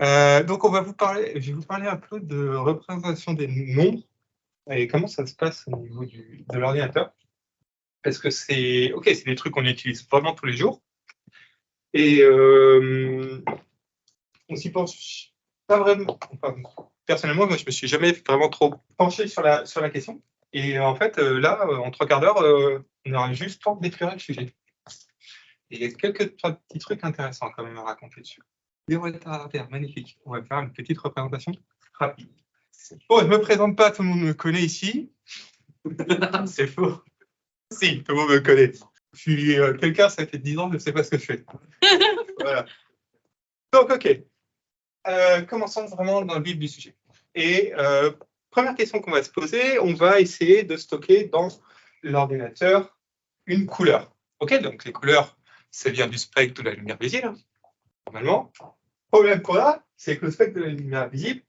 Donc, je vais vous parler un peu de représentation des nombres et comment ça se passe au niveau de l'ordinateur. Parce que c'est des trucs qu'on utilise vraiment tous les jours. Et on s'y pense pas vraiment. Enfin, personnellement, moi, je me suis jamais vraiment trop penché sur la question. Et en fait, là, en 3/4 d'heure, on aura juste le temps d'éclairer le sujet. Et il y a quelques petits trucs intéressants quand même à raconter dessus. Des retardataires, magnifique. On va faire une petite représentation rapide. Bon, je ne me présente pas, tout le monde me connaît ici. C'est faux. Si, tout le monde me connaît. Je suis quelqu'un, ça fait 10 ans, je ne sais pas ce que je fais. Voilà. Donc, ok. Commençons vraiment dans le vif du sujet. Et première question qu'on va se poser, on va essayer de stocker dans l'ordinateur une couleur. Ok, donc les couleurs, ça vient du spectre de la lumière visible, normalement. Le problème qu'on a, c'est que le spectre de la lumière visible,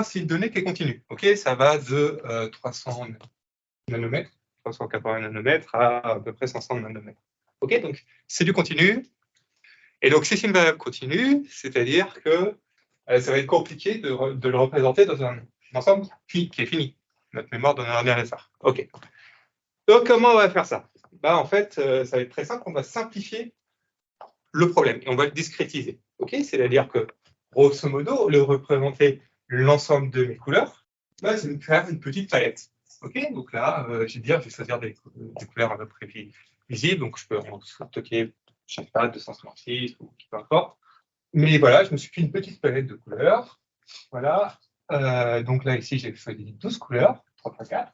c'est une donnée qui est continue. Ok, ça va de 300 nanomètres, 380 nanomètres à peu près 500 nanomètres. Ok, donc c'est du continu. Et donc, si c'est une variable continue, c'est-à-dire que ça va être compliqué de le représenter dans un ensemble qui est fini. Notre mémoire d'un ordinateur. OK. Donc, comment on va faire ça? En fait, ça va être très simple. On va simplifier le problème et on va le discrétiser. OK? C'est-à-dire que, grosso modo, le représenter l'ensemble de mes couleurs, je vais me faire une petite palette. OK? Donc là, je vais choisir des couleurs à peu près visibles. Donc, je peux en stocker, je ne sais pas, 256 ou peu importe. Mais voilà, je me suis fait une petite palette de couleurs. Voilà. Donc là, ici, j'ai choisi 12 couleurs, 3 x 4.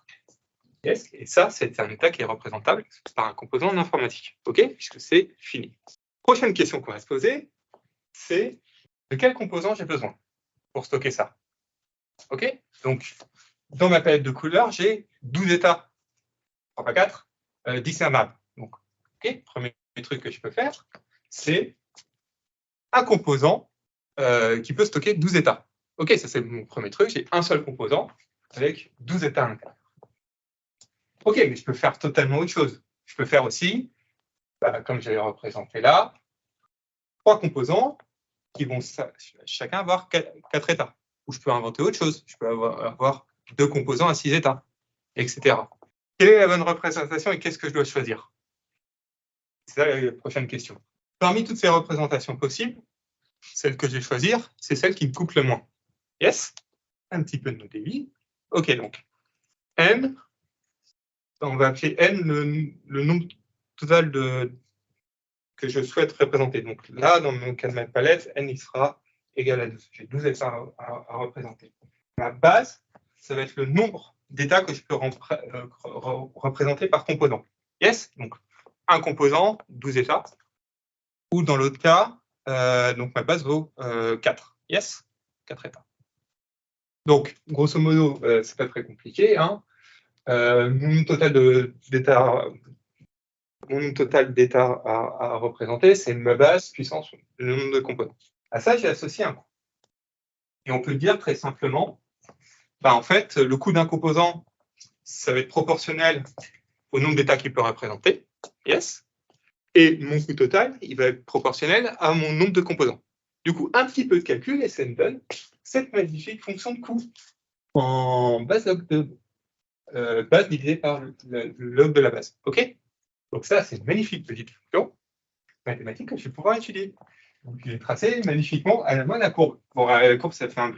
Yes. Et ça, c'est un état qui est représentable par un composant en informatique. OK? Puisque c'est fini. Prochaine question qu'on va se poser, c'est de quel composant j'ai besoin pour stocker ça? OK? Donc, dans ma palette de couleurs, j'ai 12 états, 3 x 4, discernables. Donc, OK, premier truc que je peux faire, c'est un composant qui peut stocker 12 états. OK, ça c'est mon premier truc, j'ai un seul composant avec 12 états à l'intérieur. OK, mais je peux faire totalement autre chose. Je peux faire aussi, comme je l'ai représenté là, 3 composants qui vont chacun avoir 4 états. Ou je peux inventer autre chose. Je peux avoir 2 composants à 6 états, etc. Quelle est la bonne représentation et qu'est-ce que je dois choisir? C'est ça la prochaine question. Parmi toutes ces représentations possibles, celle que je vais choisir, c'est celle qui me coupe le moins. Yes? Un petit peu de nos débits. OK, donc n, on va appeler n le nombre total que je souhaite représenter. Donc là, dans mon cas de ma palette, n il sera égal à 12. J'ai 12 états à représenter. Ma base, ça va être le nombre d'états que je peux représenter par composant. Yes? Donc un composant, 12 états. Ou dans l'autre cas, donc ma base vaut 4. Yes? 4 états. Donc, grosso modo, c'est pas très compliqué. Hein. Mon nombre total d'états à représenter, c'est ma base puissance le nombre de composants. À ça, j'ai associé un coût. Et on peut dire très simplement, en fait, le coût d'un composant, ça va être proportionnel au nombre d'états qu'il peut représenter. Yes. Et mon coût total, il va être proportionnel à mon nombre de composants. Du coup, un petit peu de calcul et ça me donne cette magnifique fonction de coût en base log de base divisée par le log de la base. OK? Donc ça, c'est une magnifique petite fonction mathématique que je vais pouvoir étudier. Donc je l'ai tracé magnifiquement à la main la courbe. Bon, la courbe, ça fait un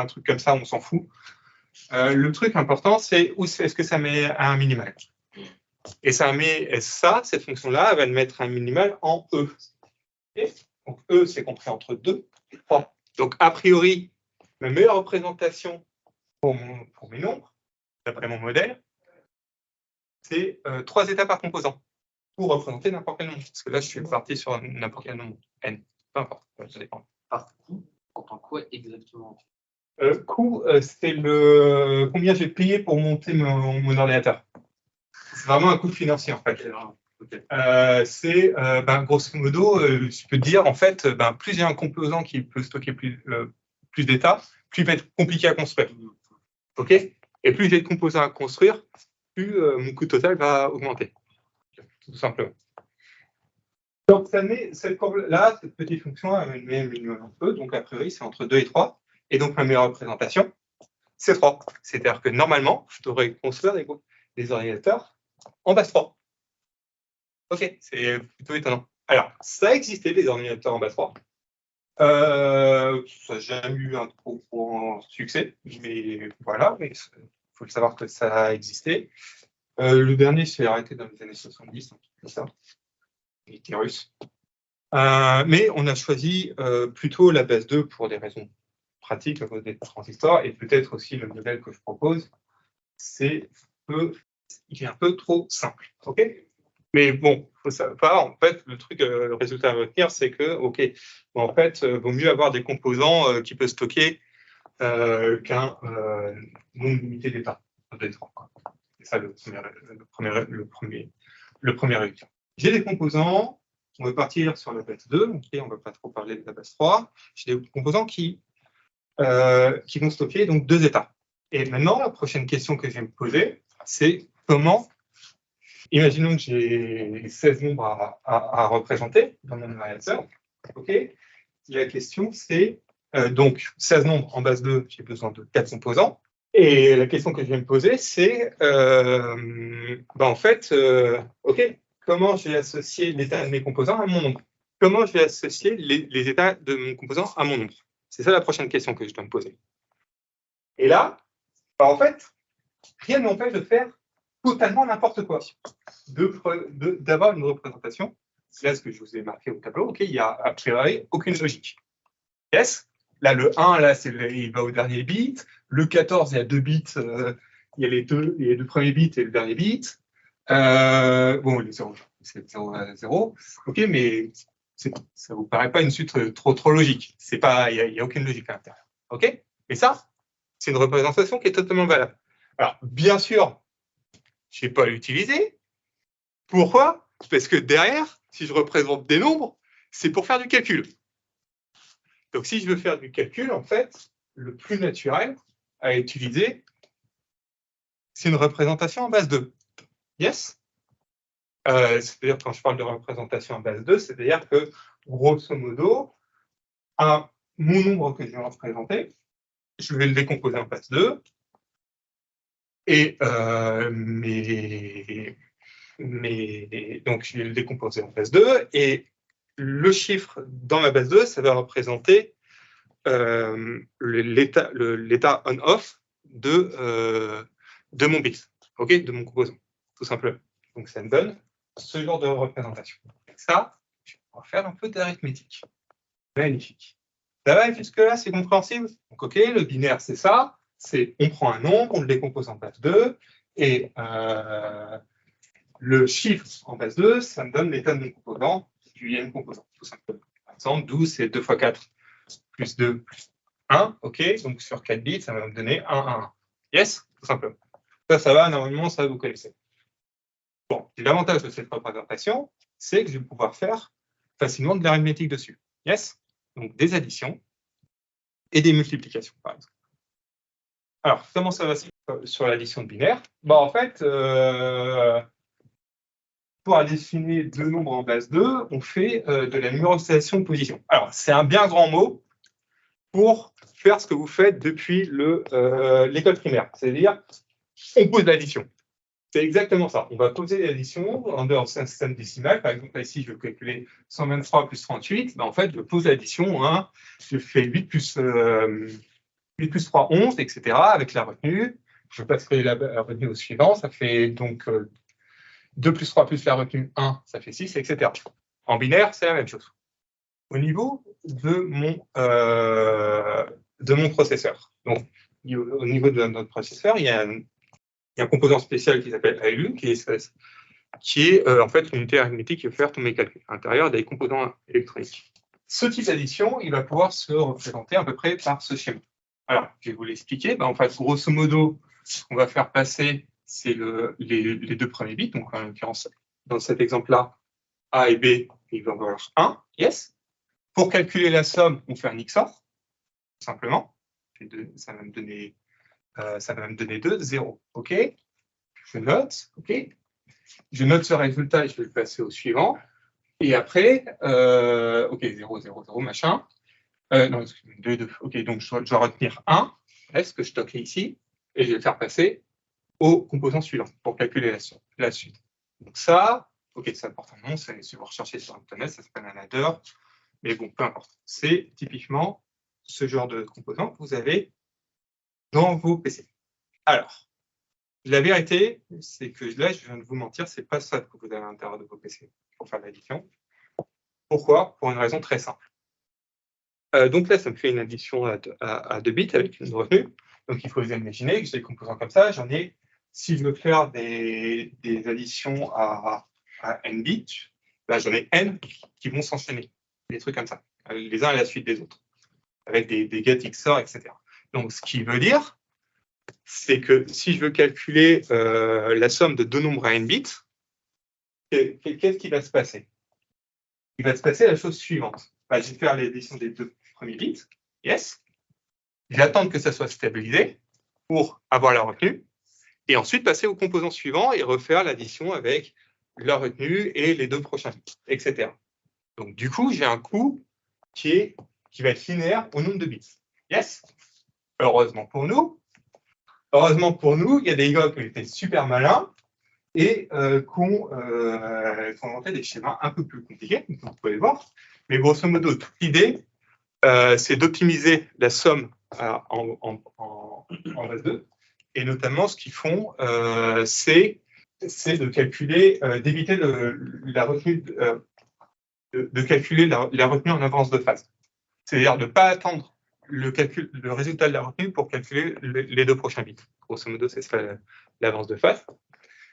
truc comme ça, on s'en fout. Le truc important, c'est où est-ce que ça met un minimal. Et cette fonction-là, elle va mettre un minimal en E. Okay? Donc E, c'est compris entre 2 et 3. Donc a priori, ma meilleure représentation pour mes nombres, d'après mon modèle, c'est 3 états par composant pour représenter n'importe quel nombre. Parce que là, je suis parti sur n'importe quel nombre, n. Peu importe, ça dépend. Par coût, entend quoi exactement? Coût, c'est combien j'ai payé pour monter mon ordinateur. C'est vraiment un coût financier, en fait. Okay. C'est, grosso modo, je peux dire, en fait, plus il y a un composant qui peut stocker plus d'états, plus il va être compliqué à construire. OK? Et plus j'ai de composants à construire, plus mon coût total va augmenter. Tout simplement. Donc, ça met cette courbe-là, cette petite fonction, elle met un minimum un peu, donc a priori, c'est entre 2 et 3. Et donc, ma meilleure représentation, c'est 3. C'est-à-dire que normalement, je devrais construire des ordinateurs en base 3. Ok, c'est plutôt étonnant. Alors, ça existait, des ordinateurs en base 3. Ça n'a jamais eu un trop grand succès, mais voilà, mais il faut le savoir que ça a existé. Le dernier s'est arrêté dans les années 70, c'est ça. Il était russe. Mais on a choisi plutôt la base 2 pour des raisons pratiques à cause des transistors, et peut-être aussi le modèle que je propose, il est un peu trop simple. Ok. Mais bon, faut savoir, en fait, le résultat à retenir, c'est que, ok, en fait, vaut mieux avoir des composants qui peuvent stocker qu'un nombre limité d'états. C'est ça le premier résultat. J'ai des composants, on va partir sur la base 2, okay, on ne va pas trop parler de la base 3. J'ai des composants qui vont stocker donc 2 états. Et maintenant, la prochaine question que je vais me poser, c'est comment, imaginons que j'ai 16 nombres à représenter dans mon ordinateur. Okay. La question, c'est donc 16 nombres en base 2, j'ai besoin de 4 composants. Et la question que je vais me poser, c'est en fait, ok, comment je vais associer l'état de mes composants à mon nombre? Comment je vais associer les états de mon composant à mon nombre? C'est ça la prochaine question que je dois me poser. Et là, en fait, rien ne m'empêche de faire totalement n'importe quoi, d'avoir une représentation. C'est là ce que je vous ai marqué au tableau. Ok, il n'y a a priori aucune logique. Yes. Là, le 1, là, il va au dernier bit. Le 14, il y a 2 bits. Il y a les deux premiers bits et le dernier bit. Bon, les 0, c'est 0 à 0. Ok, mais ça ne vous paraît pas une suite trop logique. Il n'y a aucune logique à l'intérieur. Ok. Et ça, c'est une représentation qui est totalement valable. Alors, bien sûr, je ne vais pas l'utiliser. Pourquoi? Parce que derrière, si je représente des nombres, c'est pour faire du calcul. Donc, si je veux faire du calcul, en fait, le plus naturel à utiliser, c'est une représentation en base 2. Yes? C'est-à-dire, quand je parle de représentation en base 2, c'est-à-dire que, grosso modo, mon nombre que je vais représenter, je vais le décomposer en base 2, et donc je vais le décomposer en base 2, et le chiffre dans ma base 2, ça va représenter l'état on-off de mon bit, okay, de mon composant, tout simplement. Donc ça me donne ce genre de représentation. Ça, on va faire un peu d'arithmétique. Magnifique. Ça va, jusque-là, c'est compréhensible? Donc, ok, le binaire, c'est ça. On prend un nombre, on le décompose en base 2, et le chiffre en base 2, ça me donne l'état de mon composant, du n composant, tout simplement. Par exemple, 12, c'est 2 fois 4 plus 2 plus 1, ok, donc sur 4 bits, ça va me donner 1, 1, 1. Yes, tout simplement. Ça va, normalement, ça, vous connaissez. Bon, l'avantage de cette représentation, c'est que je vais pouvoir faire facilement de l'arithmétique dessus. Yes? Donc, des additions et des multiplications, par exemple. Alors, comment ça va sur l'addition de binaire? En fait, pour additionner deux nombres en base 2, on fait de la numérotisation de position. Alors, c'est un bien grand mot pour faire ce que vous faites depuis l'école primaire. C'est-à-dire, on pose l'addition. C'est exactement ça. On va poser l'addition en dehors d'un système décimal. Par exemple, ici, je veux calculer 123 plus 38. En fait, je pose l'addition. Hein, je fais 8 plus 3, 11, etc. avec la retenue. Je passerai la retenue au suivant. Ça fait donc 2 plus 3 plus la retenue 1, ça fait 6, etc. En binaire, c'est la même chose. Au niveau de mon processeur. Donc, au niveau de notre processeur, il y a un composant spécial qui s'appelle ALU, qui est en fait l'unité arithmétique qui va faire tous mes calculs à l'intérieur des composants électroniques. Ce type d'addition, il va pouvoir se représenter à peu près par ce schéma. Alors, je vais vous l'expliquer. En fait, grosso modo, ce qu'on va faire passer, c'est les deux premiers bits. Donc, en l'occurrence, dans cet exemple-là, A et B, ils vont avoir 1, yes. Pour calculer la somme, on fait un XOR, tout simplement. Ça va me donner 2, 0. OK. Je note. OK. Je note ce résultat et je vais le passer au suivant. Et après, OK, 0, 0, 0, machin. Non, excusez-moi, 2, 2. OK, donc je dois retenir 1, ce que je stockais ici, et je vais le faire passer au composant suivant pour calculer la suite. Donc ça, OK, ça porte un nom, si vous recherchez sur Internet, ça s'appelle un adder, mais bon, peu importe. C'est typiquement ce genre de composant que vous avez dans vos PC. Alors, la vérité, c'est que là, je viens de vous mentir, c'est pas ça que vous avez à l'intérieur de vos PC pour faire l'addition. Pourquoi? Pour une raison très simple. Donc là, ça me fait une addition à 2 bits avec une retenue. Donc il faut imaginer que j'ai des composants comme ça. J'en ai, si je veux faire des additions à n bits, là, j'en ai n qui vont s'enchaîner. Des trucs comme ça, les uns à la suite des autres, avec des get XOR, etc. Donc ce qui veut dire, c'est que si je veux calculer la somme de deux nombres à n bits, qu'est-ce qui va se passer? Il va se passer la chose suivante. Je vais faire l'addition des deux premiers bits, yes. Je vais attendre que ça soit stabilisé pour avoir la retenue, et ensuite passer au composant suivant et refaire l'addition avec la retenue et les deux prochains bits, etc. Donc du coup, j'ai un coût qui va être linéaire au nombre de bits. Yes. Heureusement pour nous, il y a des gars qui ont été super malins et qui ont inventé des schémas un peu plus compliqués, comme vous pouvez le voir. Mais grosso modo, toute l'idée, c'est d'optimiser la somme en base 2. Et notamment, ce qu'ils font, c'est de calculer, d'éviter la retenue, de calculer la retenue en avance de phase. C'est-à-dire de ne pas attendre le résultat de la retenue pour calculer les deux prochains bits. Grosso modo, c'est ça l'avance de phase.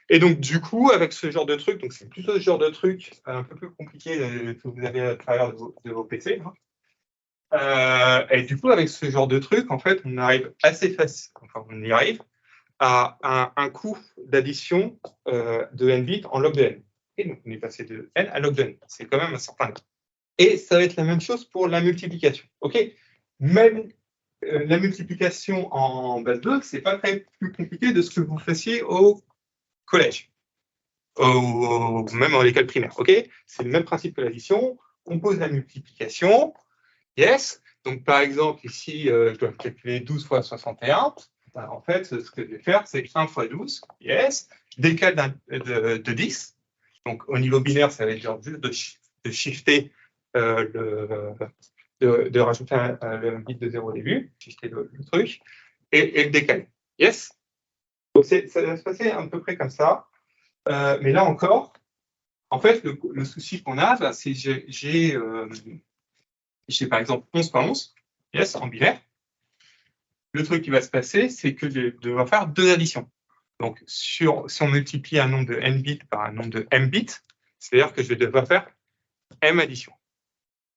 Et donc, du coup, avec ce genre de truc, donc c'est plutôt ce genre de truc un peu plus compliqué que vous avez à travers de vos PC. Et du coup, avec ce genre de truc, en fait, on arrive assez facile, enfin, on y arrive à un coût d'addition de n bits en log de n. Et donc, on est passé de n à log de n. C'est quand même un certain nombre. Et ça va être la même chose pour la multiplication. OK? Même la multiplication en base 2, c'est pas très plus compliqué de ce que vous fassiez au collège, même en l'école primaire. OK? C'est le même principe que l'addition. On pose la multiplication. Yes. Donc, par exemple, ici, je dois calculer 12 fois 61. En fait, ce que je vais faire, c'est 1 fois 12. Yes. Je décale de 10. Donc, au niveau binaire, ça va être genre juste de shifter de rajouter le bit de 0 au début, shifter le truc, et le décaler. Yes. Donc, ça va se passer à peu près comme ça. Mais là encore, en fait, le souci qu'on a, c'est que j'ai par exemple 11 par 11, yes, en binaire. Le truc qui va se passer, c'est que je vais devoir faire deux additions. Donc, si on multiplie un nombre de n bits par un nombre de m bits, c'est-à-dire que je vais devoir faire m additions.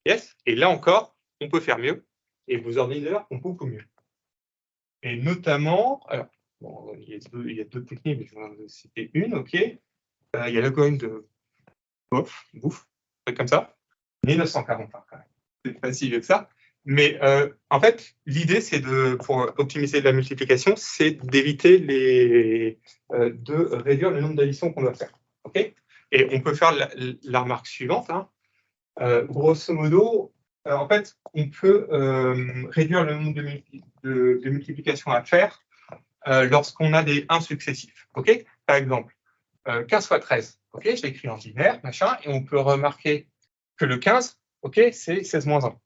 Yes. Et là encore, on peut faire mieux. Et vos ordinateurs font beaucoup mieux. Et notamment, alors, bon, il y a deux techniques, mais je vais en citer une, OK. Il y a l'algorithme de bouffe, comme ça. 1941, quand même. C'est pas si vieux que ça. Mais en fait, l'idée, c'est pour optimiser la multiplication, c'est d'éviter de réduire le nombre d'additions qu'on doit faire. OK. Et on peut faire la remarque suivante. Grosso modo, en fait, on peut réduire le nombre de multiplications à faire lorsqu'on a des 1 successifs. OK. Par exemple, 15 fois 13. OK, je l'écris en binaire, machin, et on peut remarquer que le 15, OK, c'est 16 moins 1.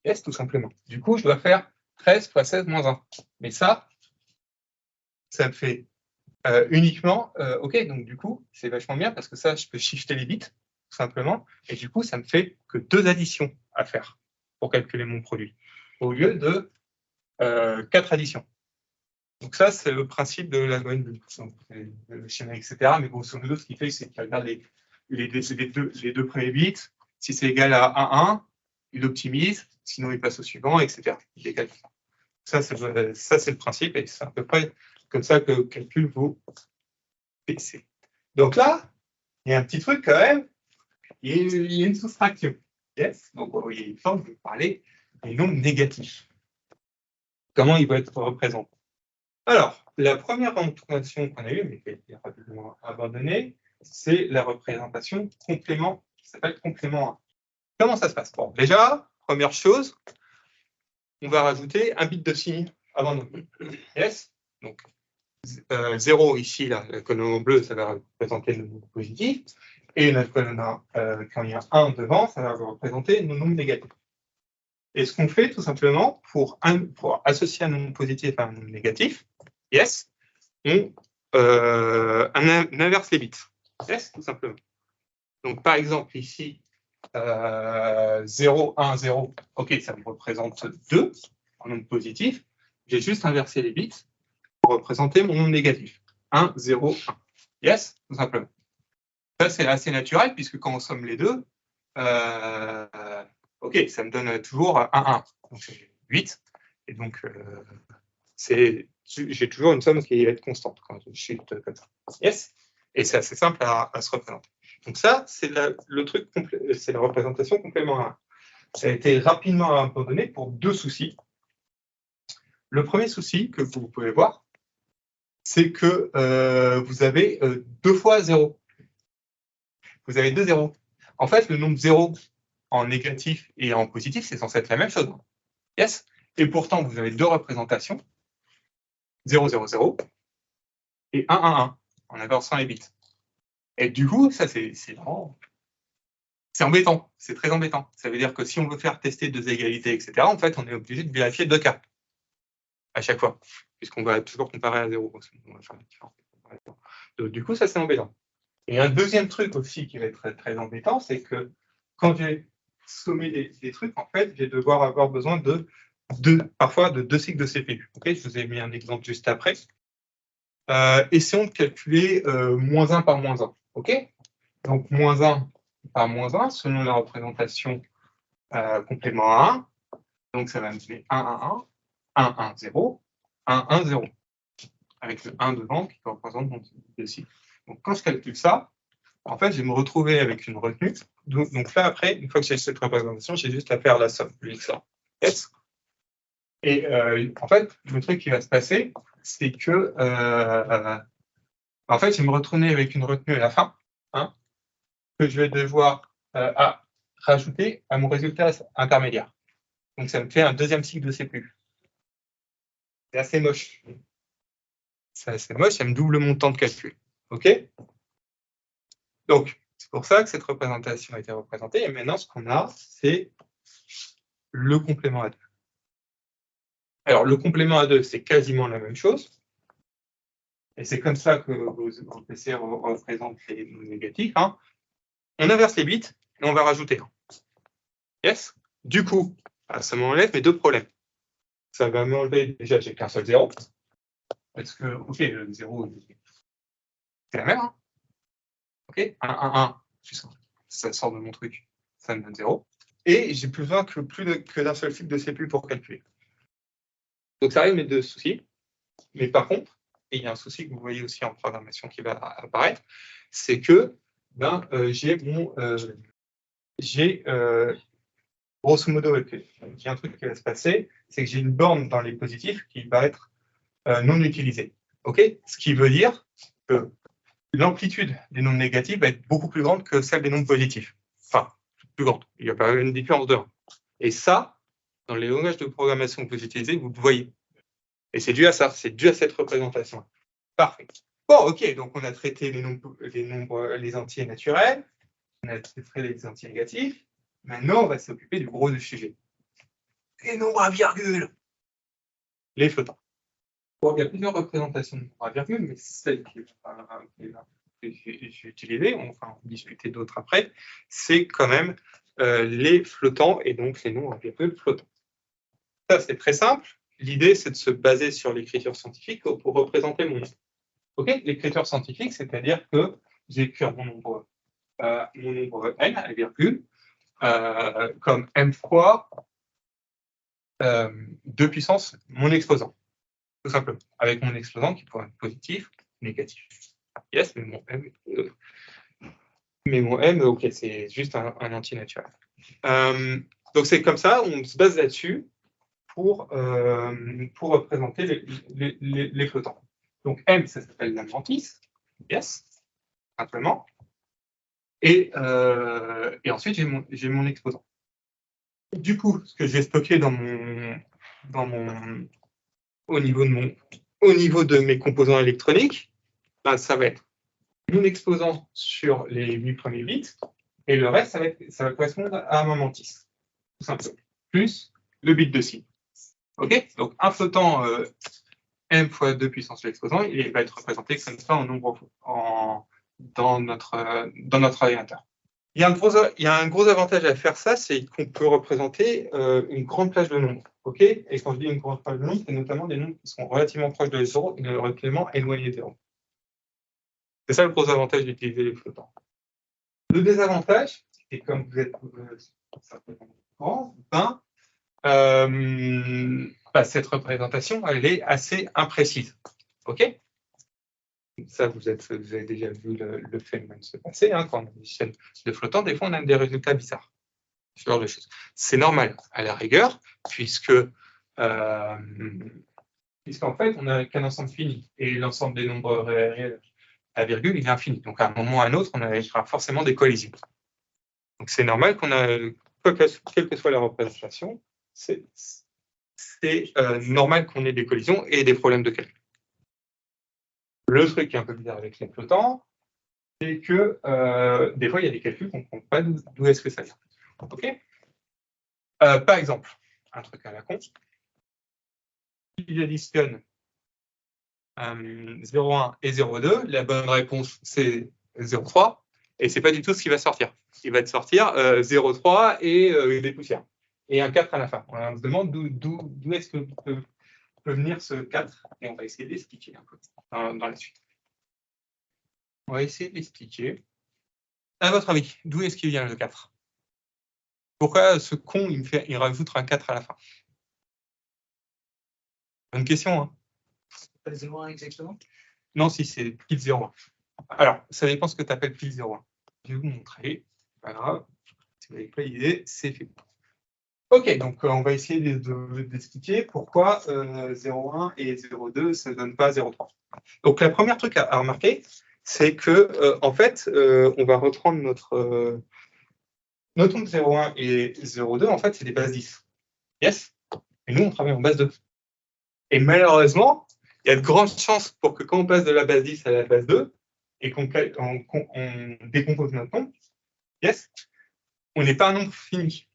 Yes, tout simplement. Du coup, je dois faire 13 fois 16 moins 1. Mais ça me fait uniquement, OK, donc du coup, c'est vachement bien parce que ça, je peux shifter les bits, tout simplement, et du coup, ça me fait que deux additions à faire pour calculer mon produit, au lieu de 4 additions. Donc ça, c'est le principe de l'algorithme, le schéma, etc. Mais grosso modo, ce qu'il fait, c'est qu'il regarde les deux premiers bits. Si c'est égal à 1, il optimise, sinon il passe au suivant, etc. Il décale. Ça, c'est le principe, et c'est à peu près comme ça que calculent vos PC. Donc là, il y a un petit truc quand même, il y a une soustraction. Yes. Donc, il y a une forme de parler des nombres négatifs. Comment ils vont être représentés? Alors, la première représentation qu'on a eue, mais qui a été rapidement abandonnée, c'est la représentation complément qui s'appelle complément 1. Comment ça se passe? Bon, déjà, première chose, on va rajouter un bit de signe avant le nom. Yes. Donc, 0 ici, là, la colonne en bleu, ça va représenter le nombre positif. Et la colonne, quand il y a 1 devant, ça va représenter nos nombres négatifs. Et ce qu'on fait, tout simplement, pour associer un nombre positif à un nombre négatif, yes, on inverse les bits. Yes, tout simplement. Donc, par exemple, ici, 0, 1, 0, OK, ça me représente 2 en nombre positif. J'ai juste inversé les bits pour représenter mon nombre négatif. 1, 0, 1. Yes, tout simplement. Ça, c'est assez naturel, puisque quand on somme les deux, OK, ça me donne toujours 1, 1. Donc, j'ai 8. Et donc, j'ai toujours une somme qui va être constante quand je suis comme ça. Yes. Et c'est assez simple à se représenter. Donc ça, c'est le truc c'est la représentation complément 1. Ça a été rapidement abandonné pour 2 soucis. Le premier souci que vous pouvez voir, c'est que vous avez 2 fois 0. Vous avez 2 zéros. En fait, le nombre 0 en négatif et en positif, c'est censé être la même chose. Yes. Et pourtant, vous avez 2 représentations, 0, 0, 0 et 1, 1, 1, en inversant les bits. Et du coup, ça, c'est embêtant, c'est très embêtant. Ça veut dire que si on veut faire tester 2 égalités, etc., en fait, on est obligé de vérifier 2 cas à chaque fois, puisqu'on va toujours comparer à 0. Donc, du coup, ça, c'est embêtant. Et un deuxième truc aussi qui va être très, très embêtant, c'est que quand je vais sommer des trucs, en fait, je vais devoir avoir besoin parfois de 2 cycles de CPU. Okay, je vous ai mis un exemple juste après. Essayons de calculer moins 1 par moins 1. Okay, donc, moins 1 par moins 1, selon la représentation complément à 1. Donc, ça va me donner 1, 1, 1, 1, 1, 0, 1, 1, 0. Avec le 1 devant qui représente mon cycle. Donc, quand je calcule ça, en fait, je vais me retrouver avec une retenue. Donc là, après, une fois que j'ai cette représentation, j'ai juste à faire la somme, le XOR. Yes. Et en fait, le truc qui va se passer, c'est que en fait, je vais me retrouver avec une retenue à la fin, hein, que je vais devoir rajouter à mon résultat intermédiaire. Donc ça me fait un deuxième cycle de CPU. C'est assez moche. C'est assez moche, ça me double mon temps de calcul. OK? Donc, c'est pour ça que cette représentation a été représentée. Et maintenant, ce qu'on a, c'est le complément à 2. Alors, le complément à 2, c'est quasiment la même chose. Et c'est comme ça que vos PC représentent les négatifs. Hein. On inverse les bits et on va rajouter 1. Yes. Du coup, ça m'enlève mes 2 problèmes. Ça va m'enlever, déjà, j'ai qu'un seul 0. Parce que, OK, le 0, c'est la même. Hein. OK, 1, 1, 1. Ça sort de mon truc. Ça me donne 0. Et j'ai plus besoin que d'un seul cycle de CPU pour calculer. Donc, ça arrive mes 2 soucis. Mais par contre, et il y a un souci que vous voyez aussi en programmation qui va apparaître, c'est que grosso modo, il y a un truc qui va se passer, c'est que j'ai une borne dans les positifs qui va être non utilisée. Okay, ce qui veut dire que l'amplitude des nombres négatifs va être beaucoup plus grande que celle des nombres positifs. Enfin, plus grande. Il n'y a pas une différence de 1. Et ça, dans les langages de programmation que vous utilisez, vous le voyez. Et c'est dû à ça, c'est dû à cette représentation. Parfait. Bon, OK, donc on a traité les entiers naturels, on a traité les entiers négatifs. Maintenant, on va s'occuper du gros du sujet. Les nombres à virgule. Les flottants. Bon, il y a plusieurs représentations de nombres à virgule, mais celle que j'ai utilisée, enfin, on va discuter d'autres après, c'est quand même les flottants et donc les nombres à virgule flottants. Ça, c'est très simple. L'idée, c'est de se baser sur l'écriture scientifique pour représenter mon nombre. Okay, l'écriture scientifique, c'est-à-dire que j'écris mon nombre n à la virgule comme m fois 2 puissance mon exposant, tout simplement, avec mon exposant qui pourrait être positif, négatif. Yes, mais mon m, ok, c'est juste un entier naturel. Donc c'est comme ça, on se base là-dessus pour représenter les flottants. Donc M, ça s'appelle la mantis, yes, simplement. Et ensuite, j'ai mon exposant. Du coup, ce que je vais stocker au niveau de mes composants électroniques, ben, ça va être mon exposant sur les 8 premiers bits, et le reste, ça va correspondre à ma mantis, tout simplement, plus le bit de cible. OK? Donc, un flottant m fois 2 puissance l'exposant, il va être représenté comme ça en nombre dans notre ordinateur. Il y a un gros avantage à faire ça, c'est qu'on peut représenter une grande plage de nombres. OK? Et quand je dis une grande plage de nombres, c'est notamment des nombres qui sont relativement proches de 0 et relativement éloignés de 0. C'est ça le gros avantage d'utiliser les flottants. Le désavantage, c'est comme vous êtes certainement au courant, cette représentation, elle est assez imprécise. OK? Ça, vous avez déjà vu le phénomène se passer. Hein, quand on a des chaînes de flottants, des fois, on a des résultats bizarres. Ce genre de choses. C'est normal, à la rigueur, puisqu'en fait, on n'a qu'un ensemble fini. Et l'ensemble des nombres réels à virgule, il est infini. Donc, à un moment ou à un autre, on aura forcément des collisions. Donc, c'est normal qu'on a, quelle que soit la représentation, c'est normal qu'on ait des collisions et des problèmes de calcul. Le truc qui est un peu bizarre avec les flottants, c'est que des fois, il y a des calculs qu'on ne comprend pas d'où est-ce que ça vient. OK? Par exemple, un truc à la con, si j'additionne 0,1 et 0,2, la bonne réponse, c'est 0,3, et ce n'est pas du tout ce qui va sortir. Il va te sortir 0,3 et des poussières, et un 4 à la fin. On se demande d'où est-ce que peut venir ce 4, et on va essayer d'expliquer un peu dans la suite. On va essayer d'expliquer. À votre avis, d'où est-ce qu'il vient le 4? Pourquoi ce con, il rajoute un 4 à la fin? Bonne question, hein? Pas 0,1 exactement? Non, si, c'est pile 0,1. Alors, ça dépend ce que tu appelles pile 0,1. Je vais vous montrer. Pas grave. Si vous n'avez pas l'idée, c'est fait. OK, donc on va essayer d'expliquer pourquoi 0,1 et 0,2, ça ne donne pas 0,3. Donc, la première truc à remarquer, c'est que, en fait, on va reprendre notre notons que 0,1 et 0,2, en fait, c'est des bases 10. Yes? Et nous, on travaille en base 2. Et malheureusement, il y a de grandes chances pour que quand on passe de la base 10 à la base 2 et qu'on décompose notre nombre, yes, on n'est pas un nombre fini.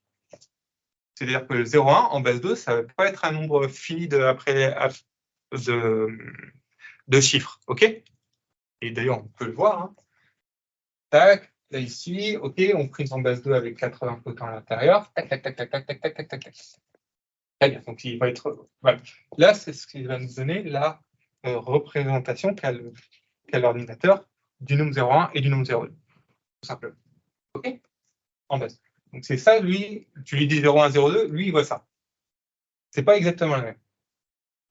C'est-à-dire que le 0,1 en base 2, ça ne va pas être un nombre fini de chiffres. OK? Et d'ailleurs, on peut le voir. Hein. Tac, là ici, OK, on prime en base 2 avec 80 photons à l'intérieur. Tac, tac, tac, tac, tac, tac, tac, tac, tac, tac. Très bien, donc il va être. Voilà. Là, c'est ce qui va nous donner la représentation qu'a l'ordinateur du nombre 0,1 et du nombre 0,2. Tout simplement. OK? En base. Donc c'est ça, lui, tu lui dis 0,1, 0,2, lui, il voit ça. C'est pas exactement le même.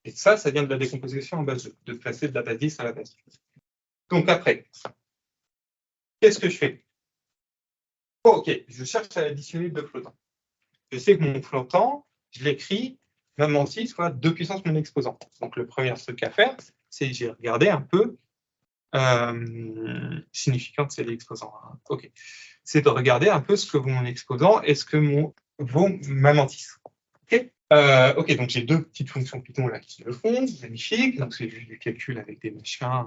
Et ça vient de la décomposition en base 2, de passer de la base 10 à la base 2. Donc après, qu'est-ce que je fais? OK, je cherche à additionner deux flottants. Je sais que mon flottant, je l'écris, ma mantis fois 2 puissance mon exposant. Donc le premier truc à faire, c'est que j'ai regardé un peu significant, c'est l'exposant. Hein. OK. C'est de regarder un peu ce que vaut mon exposant et ce que vaut ma mantis. OK. OK, donc j'ai deux petites fonctions Python là qui le font, magnifique. Donc c'est juste du calcul avec des machins.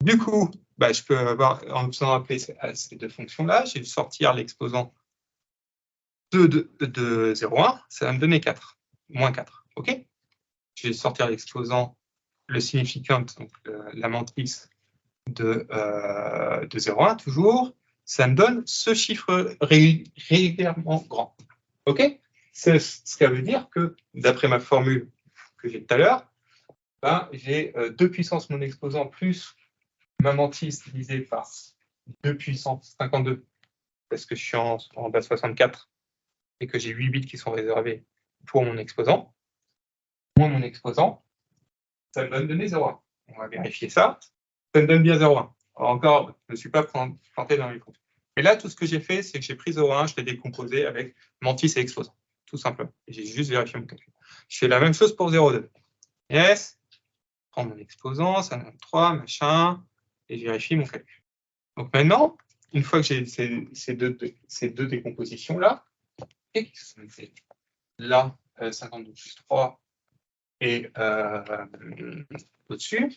Du coup, bah, je peux avoir, en faisant appeler ces deux fonctions-là, je vais sortir l'exposant de 0,1, ça va me donner 4, moins 4. OK. Je vais sortir l'exposant, le significant, donc la mantis de 0,1 toujours, ça me donne ce chiffre régulièrement grand. OK? C'est ce qui veut dire que, d'après ma formule que j'ai tout à l'heure, ben, j'ai 2 puissance mon exposant plus ma mantis divisé par 2 puissance 52, parce que je suis en base 64 et que j'ai 8 bits qui sont réservés pour mon exposant, moins mon exposant, ça va me donner 0,1. On va vérifier ça. Ça me donne bien 0,1. Encore, je ne suis pas planté dans les comptes. Et là, tout ce que j'ai fait, c'est que j'ai pris 0,1, je l'ai décomposé avec mantis et exposant, tout simplement. J'ai juste vérifié mon calcul. Je fais la même chose pour 0,2. Yes, je prends mon exposant, ça me donne 3, machin, et je vérifie mon calcul. Donc maintenant, une fois que j'ai ces deux décompositions-là, et ça me fait là, 52 plus 3 et au-dessus,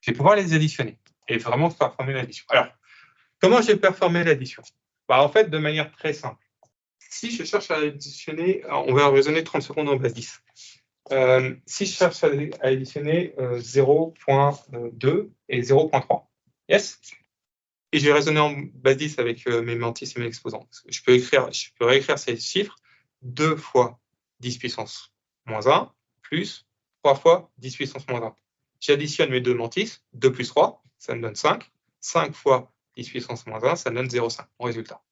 je vais pouvoir les additionner et vraiment performer l'addition. Alors, comment je vais performer l'addition? En fait, de manière très simple. Si je cherche à additionner, on va raisonner 30 secondes en base 10. Si je cherche à additionner 0.2 et 0.3, yes? Et je vais raisonner en base 10 avec mes mantis et mes exposants. Je peux réécrire ces chiffres 2 fois 10 puissance moins 1 plus 3 fois 10 puissance moins 1. J'additionne mes deux mantis, 2 plus 3, ça me donne 5. 5 fois 10 puissance moins 1, ça me donne 0,5, mon résultat.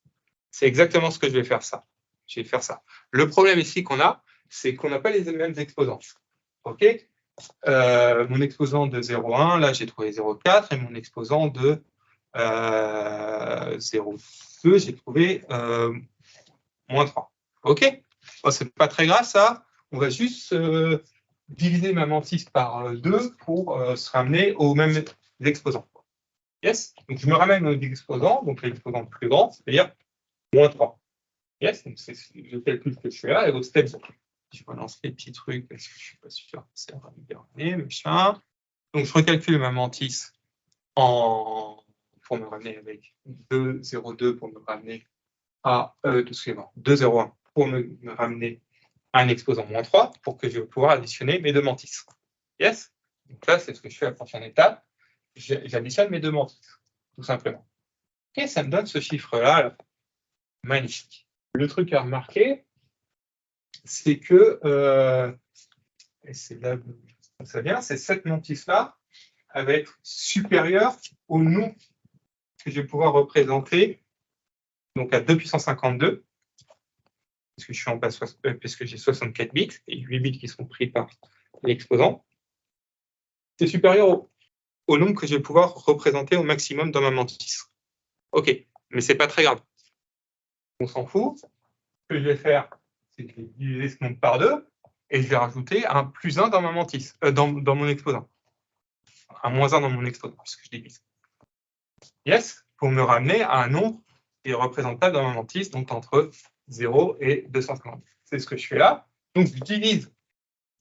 C'est exactement ce que je vais faire ça. Je vais faire ça. Le problème ici qu'on a, c'est qu'on n'a pas les mêmes exposants. OK, mon exposant de 0,1, là j'ai trouvé 0,4 et mon exposant de 0,2, j'ai trouvé moins 3. OK, bon, c'est pas très grave ça. On va juste diviser ma mantis par 2 pour se ramener aux mêmes exposants. Yes, donc je me ramène aux exposants, donc l'exposant le plus grand, c'est-à-dire moins 3. Yes, donc c'est le calcul que je fais là, et au step, je relance les petits trucs parce que je ne suis pas sûr que ça va me garder, machin. Donc je recalcule ma mantis pour me ramener avec 2,02 pour me ramener à 2,01 pour me ramener à un exposant moins 3 pour que je vais pouvoir additionner mes deux mantis. Yes, donc là c'est ce que je fais à la prochaine étape. J'additionne mes deux mantis, tout simplement. Et ça me donne ce chiffre-là. Magnifique. Le truc à remarquer, c'est que, et c'est là où ça vient, c'est cette mantis-là, elle va être supérieure au nom que je vais pouvoir représenter, donc à 2 puissance 52, parce que je suis en base, parce que j'ai 64 bits, et 8 bits qui sont pris par l'exposant. C'est supérieur au nombre que je vais pouvoir représenter au maximum dans ma mantis. OK, mais c'est pas très grave. On s'en fout. Ce que je vais faire, c'est que je vais diviser ce nombre par 2, et je vais rajouter un plus 1 dans ma mantis, dans mon exposant. Un moins 1 dans mon exposant, puisque je divise. Yes, pour me ramener à un nombre qui est représentable dans ma mantis, donc entre 0 et 250. C'est ce que je fais là. Donc, je divise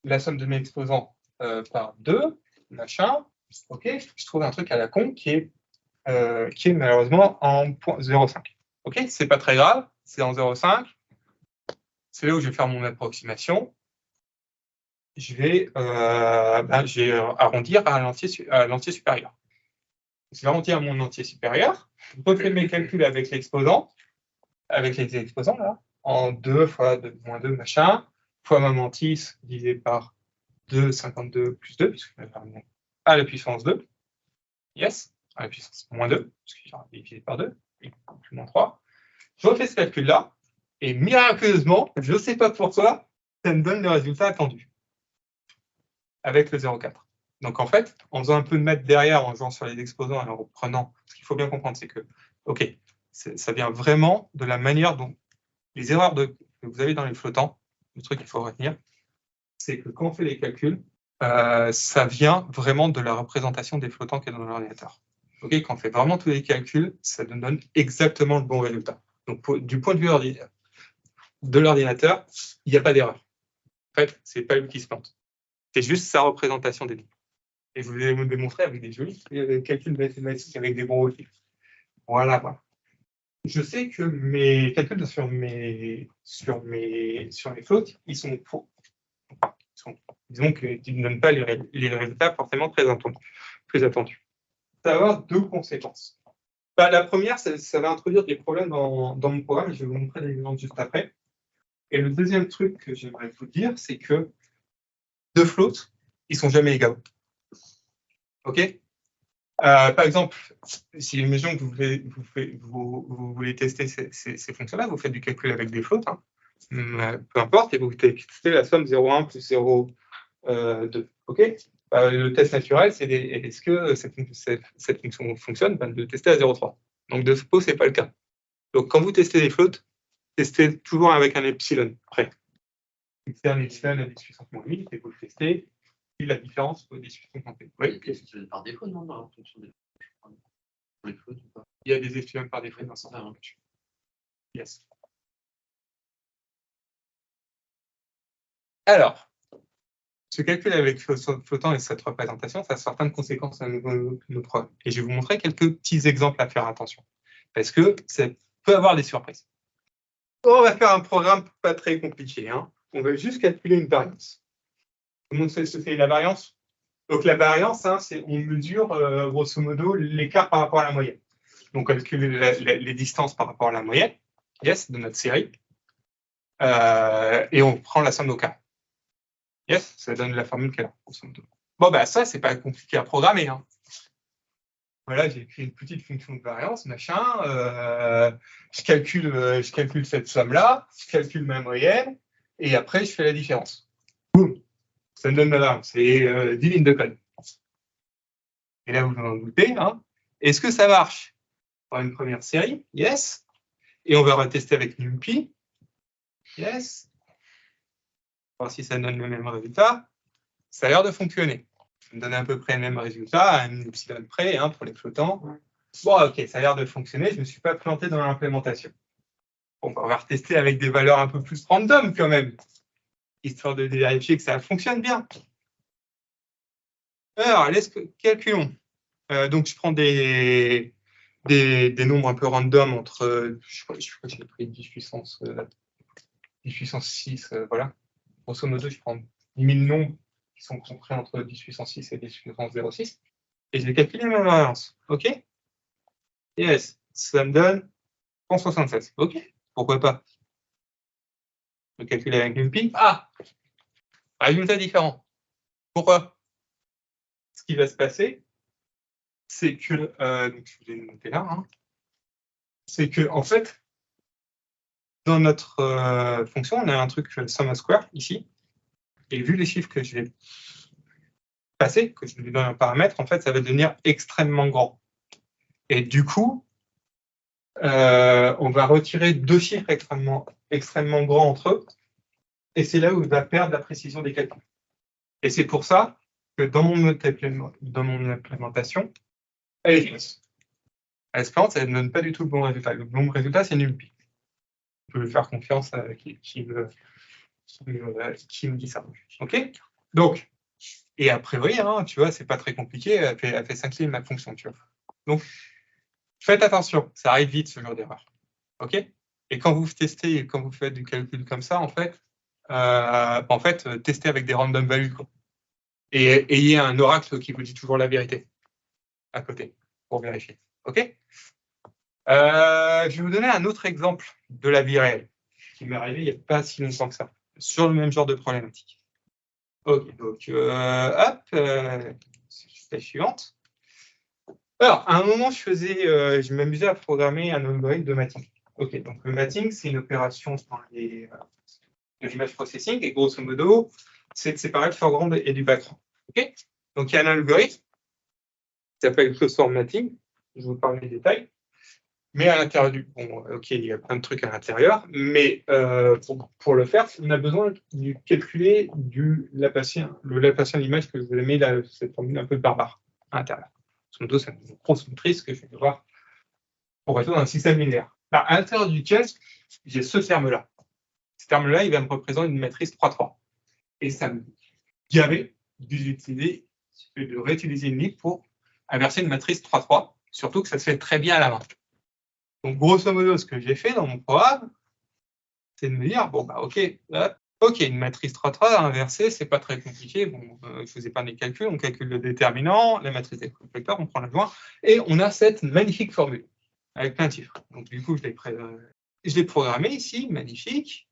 la somme de mes exposants par 2, machin. OK, je trouve un truc à la con qui est malheureusement en 0,5. OK, c'est pas très grave, c'est en 0,5. C'est là où je vais faire mon approximation. Je vais arrondir à l'entier supérieur. Je vais arrondir à mon entier supérieur. Je refais mes calculs avec l'exposant, avec les exposants là, en 2 fois 2 moins 2 machin, fois ma mantis divisé par 2, 52 plus 2, puisque je vais ramener à la puissance 2. Yes, à la puissance moins 2, parce que j'ai divisé par 2, et plus moins 3. Je refais ce calcul-là, et miraculeusement, je ne sais pas pourquoi, ça me donne le résultat attendu, avec le 0,4. Donc en fait, en faisant un peu de maths derrière, en jouant sur les exposants et en reprenant, ce qu'il faut bien comprendre, c'est que, OK, ça vient vraiment de la manière dont les erreurs que vous avez dans les flottants, le truc qu'il faut retenir, c'est que quand on fait les calculs, ça vient vraiment de la représentation des flottants qui est dans l'ordinateur. Okay, quand on fait vraiment tous les calculs, ça nous donne exactement le bon résultat. Donc du point de vue de l'ordinateur, il n'y a pas d'erreur. En fait, ce n'est pas lui qui se plante. C'est juste sa représentation des données. Et je vous ai démontré avec des jolis calculs mathématiques avec des bons recul. Voilà, voilà. Je sais que mes calculs sur mes floats, ils sont faux. Disons qu'ils ne donnent pas les résultats forcément très attendus. Ça va avoir deux conséquences. La première, ça va introduire des problèmes dans mon programme, et je vais vous montrer des exemples juste après. Et le deuxième truc que j'aimerais vous dire, c'est que deux floats, ils ne sont jamais égaux. OK ? Par exemple, si imaginons que vous voulez tester ces fonctions-là, vous faites du calcul avec des floats, hein, peu importe, et vous testez la somme 0,1 plus 0,2. OK ? Le test naturel, c'est est-ce que cette fonction fonctionne, de tester à 0,3. Donc de ce ce n'est pas le cas. Donc quand vous testez des floats, testez toujours avec un epsilon près. C'est un epsilon à 10 puissance moins 8, et vous le testez. La différence au 10 puissance moins 8. Oui. C'est par défaut, non, en fonction des floats ou pas ? il y a des epsilon par défaut dans ce langage. Yes. Alors, ce calcul avec flottant et cette représentation, ça a certaines conséquences à nos problèmes. Et je vais vous montrer quelques petits exemples à faire attention. Parce que ça peut avoir des surprises. On va faire un programme pas très compliqué. Hein. On va juste calculer une variance. Tout le monde sait ce que c'est la variance? Donc la variance, hein, c'est on mesure grosso modo l'écart par rapport à la moyenne. Donc on calcule les distances par rapport à la moyenne, yes, de notre série, et on prend la somme d'au carré. Yes, ça donne la formule qu'elle a, grosso modo. Bon, bah ça, c'est pas compliqué à programmer. Hein. Voilà, j'ai écrit une petite fonction de variance, machin. Je calcule cette somme-là, je calcule ma moyenne, et après, je fais la différence. Boum, ça me donne ma variance. C'est 10 lignes de code. Et là, vous vous en doutez, hein. Est-ce que ça marche? Pour une première série, yes. Et on va retester avec NumPy. Yes. Voir si ça donne le même résultat. Ça a l'air de fonctionner. Ça me donne à peu près le même résultat, à un epsilon près, hein, pour les flottants. Bon, ok, ça a l'air de fonctionner. Je ne me suis pas planté dans l'implémentation. Bon, on va retester avec des valeurs un peu plus random quand même, histoire de vérifier que ça fonctionne bien. Alors, calculons. Donc, je prends des nombres un peu random entre, je crois que j'ai pris 10 puissance 6, voilà. Grosso modo, je prends 10 000 nombres qui sont compris entre 10 puissance 6 et 10 puissance 0,6. Et je vais calculer ma variance. OK? Yes, ça me donne 176. OK? Pourquoi pas? Je vais calculer avec NumPy. Ah! Résultat différent. Pourquoi? Ce qui va se passer, c'est que, donc je vais noter là, hein, c'est que, en fait, dans notre fonction, on a un truc sum of square ici. Et vu les chiffres que je vais passer, que je lui donne un paramètre, en fait, ça va devenir extrêmement grand. Et du coup, on va retirer deux chiffres extrêmement grands entre eux. Et c'est là où il va perdre la précision des calculs. Et c'est pour ça que dans mon implémentation, elle est fausse. À l'espérance, elle ne donne pas du tout le bon résultat. Le bon résultat, c'est NumPy. Je peux lui faire confiance à qui me dit ça. OK? Donc, et a priori, hein, tu vois, c'est pas très compliqué, elle fait 5 lignes ma fonction, tu vois. Donc, faites attention, ça arrive vite ce genre d'erreur. OK? Et quand vous testez, quand vous faites du calcul comme ça, en fait, testez avec des random values, quoi. Et ayez un oracle qui vous dit toujours la vérité à côté pour vérifier. OK? Je vais vous donner un autre exemple de la vie réelle qui m'est arrivé il n'y a pas si longtemps que ça, sur le même genre de problématique. OK, donc la suivante. Alors, à un moment, je m'amusais à programmer un algorithme de matching. OK, donc le matching, c'est une opération dans de l'image processing, et grosso modo, c'est de séparer le foreground et du background. OK? Donc, il y a un algorithme qui s'appelle cluster matching. Je vous parle des détails. Mais à l'intérieur OK, il y a plein de trucs à l'intérieur, mais pour le faire, on a besoin de calculer le Laplacien de l'image que je vous ai mis là, cette formule un peu barbare à l'intérieur. C'est une grosse matrice que je vais devoir pour résoudre un système linéaire. À l'intérieur duquel j'ai ce terme-là. Ce terme-là, il va me représenter une matrice 3-3. Et ça me gavait de réutiliser une ligne pour inverser une matrice 3-3, surtout que ça se fait très bien à la main. Donc, grosso modo, ce que j'ai fait dans mon programme, c'est de me dire, bon, bah, OK, une matrice 3-3 inversée, c'est pas très compliqué. Bon, je ne faisais pas des calculs, on calcule le déterminant, la matrice des vecteurs, on prend l'adjoint, et on a cette magnifique formule avec plein de chiffres. Donc, du coup, je l'ai programmé ici, magnifique,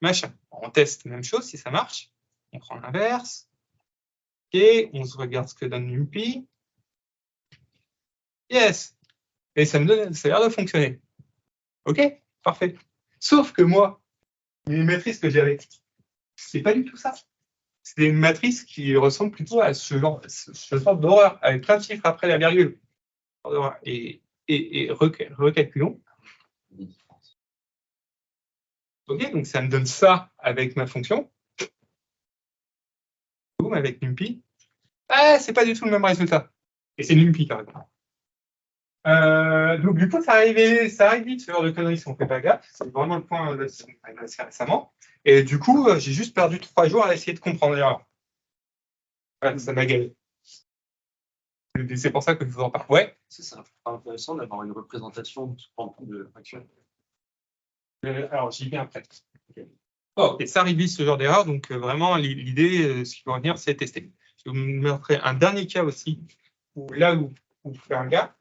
machin. On teste la même chose si ça marche. On prend l'inverse. OK, on se regarde ce que donne NumPy. Yes! Et ça a l'air de fonctionner. OK? Parfait. Sauf que moi, les matrices que j'avais, c'est pas du tout ça. C'est une matrice qui ressemble plutôt à ce genre d'horreur, avec plein de chiffres après la virgule. Et recalculons. OK, donc ça me donne ça avec ma fonction. Avec NumPy. Ah, c'est pas du tout le même résultat. Et c'est NumPy, carrément. Donc, du coup, ça arrive vite, ce genre de conneries, si on ne fait pas gaffe. C'est vraiment le point assez récemment. Et du coup, j'ai juste perdu 3 jours à essayer de comprendre l'erreur. Ouais, ça m'a gavé. C'est pour ça que je vous en parle. Ouais. C'est intéressant d'avoir une représentation de ce point de actuel. Alors, j'y viens après. Oh, et ça arrive vite, ce genre d'erreur. Donc, vraiment, l'idée, ce qu'il faut retenir, c'est tester. Je vous montrerai un dernier cas aussi, où là où vous faire un gars.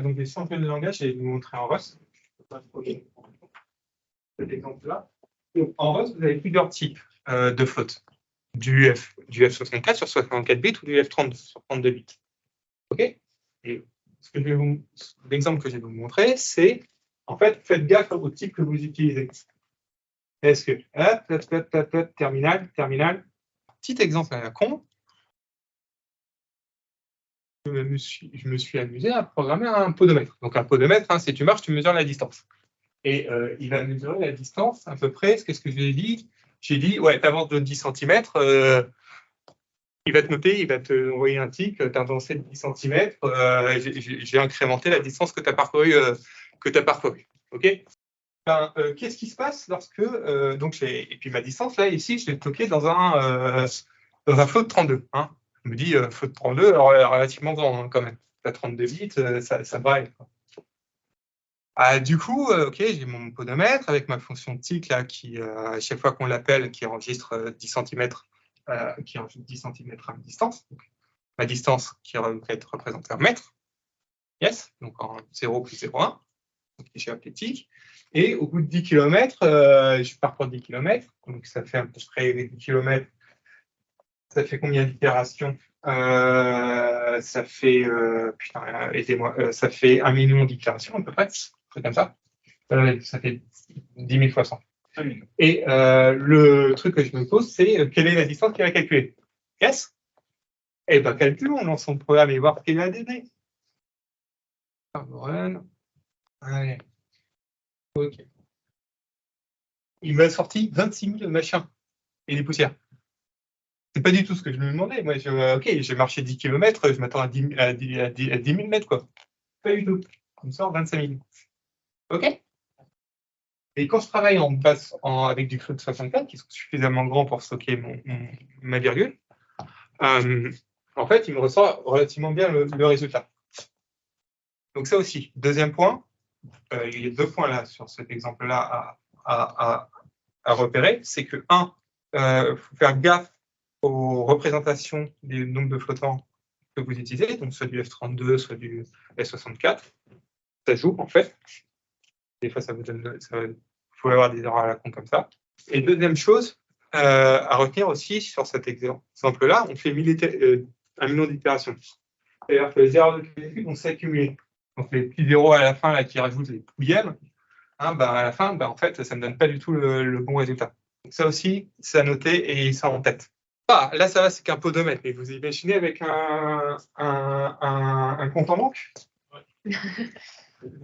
Donc, les samples de langage, je vais vous montrer en Rust. Cet exemple-là. En Rust, vous avez plusieurs types de flottes. Du F64 sur 64 bits ou du F32 sur 32 bits. OK? Et l'exemple que je vais vous montrer, c'est, en fait, faites gaffe au type que vous utilisez. Est-ce que, terminal, petit exemple à la con, je me suis amusé à programmer un podomètre. Donc, un podomètre, hein, c'est tu marches, tu mesures la distance. Et il va mesurer la distance à peu près. Qu'est-ce que j'ai dit? J'ai dit, ouais, tu avances de 10 cm, il va te noter, il va te envoyer un tic, tu as avancé de 10 cm, j'ai incrémenté la distance que tu as parcourue. OK? Qu'est-ce qui se passe lorsque. Donc et puis ma distance, là, ici, je l'ai stocké dans un float de 32. Hein. Je me dis, float de 32, alors relativement grand hein, quand même. À 32 bits, ça braille. Du coup, OK, j'ai mon podomètre avec ma fonction tic là, qui, à chaque fois qu'on l'appelle, qui enregistre 10 cm, qui enregistre 10 cm à ma distance. Donc, ma distance qui va être représentée en mètres. Yes, donc en 0 plus 0,1. Donc, j'ai appelé tic. Et au bout de 10 km, je pars pour 10 km. Donc, ça fait à peu près 10 km. Ça fait combien d'itérations ça fait, putain, aidez-moi, ça fait 1 million d'itérations à peu près, comme ça. Ça fait 10 000 fois 100. Et le truc que je me pose, c'est quelle est la distance qu'il va calculer? Yes? Eh bien, calculons, on lance son programme et voir quelle est la donnée. Run. Allez. OK. Il m'a sorti 26 000 machins et des poussières. C'est pas du tout ce que je me demandais. Moi, OK, j'ai marché 10 km, je m'attends à 10 000 mètres, quoi. Pas du tout. Il me sort 25 000. OK? Et quand je travaille avec du float 64, qui sont suffisamment grands pour stocker ma virgule, en fait, il me ressort relativement bien le résultat. Donc ça aussi. Deuxième point, il y a 2 points là sur cet exemple-là à repérer. C'est que, il faut faire gaffe aux représentations des nombres de flottants que vous utilisez, donc soit du F32, soit du S64. Ça joue, en fait. Des fois, ça vous donne... Vous pouvez avoir des erreurs à la con comme ça. Et deuxième chose à retenir aussi sur cet exemple-là, on fait 1 million d'itérations. C'est-à-dire que les erreurs de calcul vont s'accumuler. Donc les petits zéros à la fin là, qui rajoutent les pouillèmes, à la fin, en fait, ça ne me donne pas du tout le bon résultat. Donc ça aussi, c'est à noter et ça en tête. Là, ça va, c'est qu'un podomètre. Mais vous imaginez avec un compte en banque? Ouais.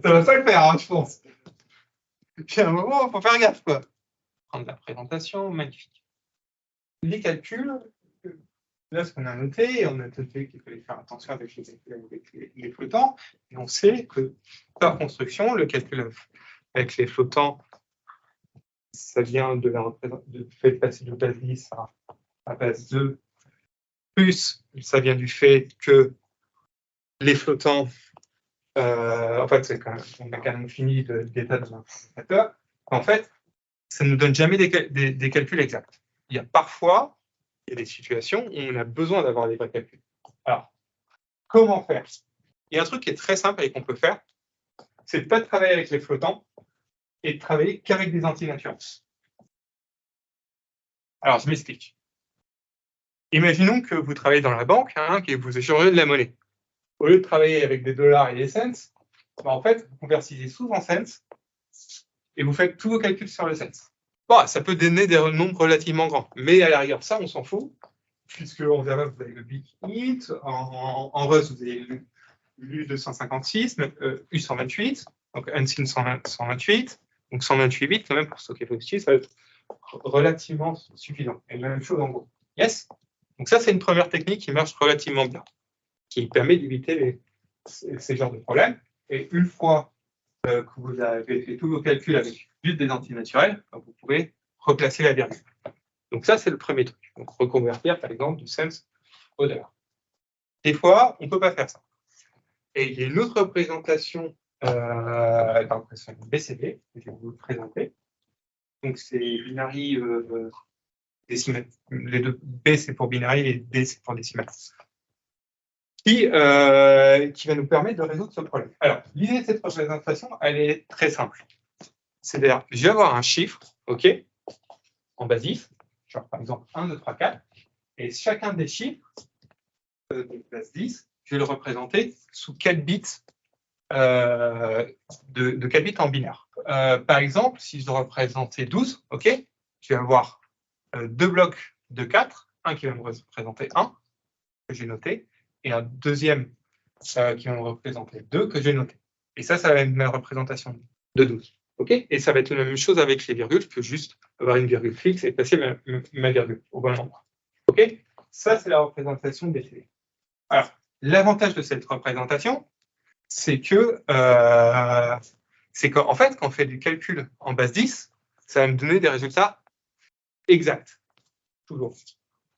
Ça va pas le faire, hein, je pense. Puis à un moment, il faut faire gaffe, quoi. Prendre la présentation, magnifique. Les calculs, là, ce qu'on a noté, on a noté qu'il fallait faire attention avec les flottants. Et on sait que par construction, le calcul avec les flottants, ça vient de fait de passer de base 10 à base 2, plus ça vient du fait que les flottants, en fait, on a quand même fini d'état de l'ordinateur. En fait, ça ne nous donne jamais des calculs exacts. Il y a parfois des situations où on a besoin d'avoir des vrais calculs. Alors, comment faire? Il y a un truc qui est très simple et qu'on peut faire, c'est de ne pas travailler avec les flottants et de travailler qu'avec des antinatures. Alors, je m'explique. Imaginons que vous travaillez dans la banque, que vous échangez de la monnaie. Au lieu de travailler avec des dollars et des cents, en fait, vous convertissez souvent en cents et vous faites tous vos calculs sur le cents. Ça peut donner des nombres relativement grands, mais à la rigueur, ça, on s'en fout, puisque en Java, vous avez le big int, en Rust, vous avez l'U256, U128, donc Unseen 128, donc 128 bits quand même pour stocker vos fichiers, ça va être relativement suffisant. Et la même chose en gros. Yes. Donc ça, c'est une première technique qui marche relativement bien, qui permet d'éviter ces genres de problèmes. Et une fois que vous avez fait tous vos calculs avec juste des entiers naturels, vous pouvez replacer la virgule. Donc ça, c'est le premier truc. Donc reconvertir, par exemple, du cents au dollar. Des fois, on ne peut pas faire ça. Et il y a une autre représentation BCD, que je vais vous présenter. Donc c'est binary décimal. Les deux B, c'est pour binary et D, c'est pour décimal. Qui va nous permettre de résoudre ce problème. Alors, l'idée de cette représentation, elle est très simple. C'est-à-dire, je vais avoir un chiffre, OK, en base 10, genre par exemple 1, 2, 3, 4, et chacun des chiffres de base 10, je vais le représenter sous 4 bits de 4 bits en binaire. Par exemple, si je dois représenter 12, OK, je vais avoir deux blocs de 4, un qui va me représenter 1, que j'ai noté, et un deuxième qui va me représenter 2, que j'ai noté. Et ça va être ma représentation de 12. Okay, et ça va être la même chose avec les virgules. Je peux juste avoir une virgule fixe et passer ma virgule au bon endroit. Okay, ça, c'est la représentation des CD. Alors, l'avantage de cette représentation, c'est qu'en fait, quand on fait du calcul en base 10, ça va me donner des résultats exacts, toujours.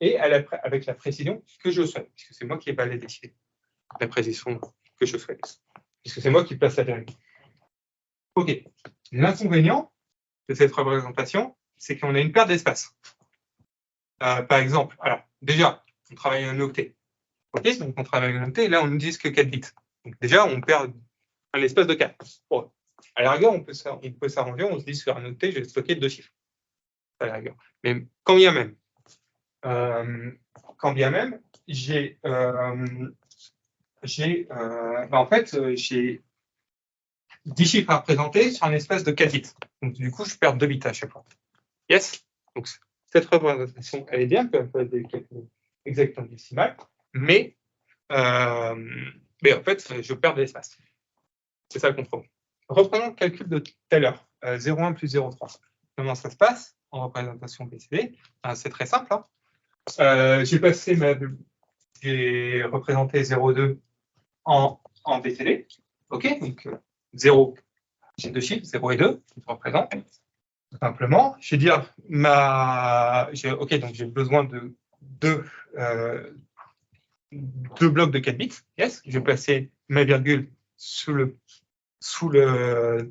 Et avec la précision que je souhaite, puisque c'est moi qui vais les décider. La précision que je souhaite, puisque c'est moi qui place la virgule. OK. L'inconvénient de cette représentation, c'est qu'on a une perte d'espace. Par exemple, alors, déjà, on travaille en octet. OK, donc on travaille en octet, et là, on n'utilise que 4 bits. Donc déjà, on perd un espace de 4. Bon, à la rigueur, on peut s'arranger, on se dit sur un octet, je vais stocker 2 chiffres. À la rigueur. Mais quand bien même, j'ai en fait, j'ai 10 chiffres à représenter sur un espace de 4 bits. Donc, du coup, je perds 2 bits à chaque fois. Yes. Donc, cette représentation, elle est bien, elle peut être des calculs exacts en décimal, mais en fait, je perds de l'espace. C'est ça le compromis. Reprenons le calcul de tout à l'heure, 0,1 plus 0,3. Comment ça se passe en représentation BCD? C'est très simple. Hein. J'ai représenté 0,2 en BCD. OK, donc 0, j'ai deux chiffres, 0 et 2, qui se représentent. Tout simplement, je vais dire OK, donc j'ai besoin de deux blocs de 4 bits. Yes, je vais placer ma virgule sous le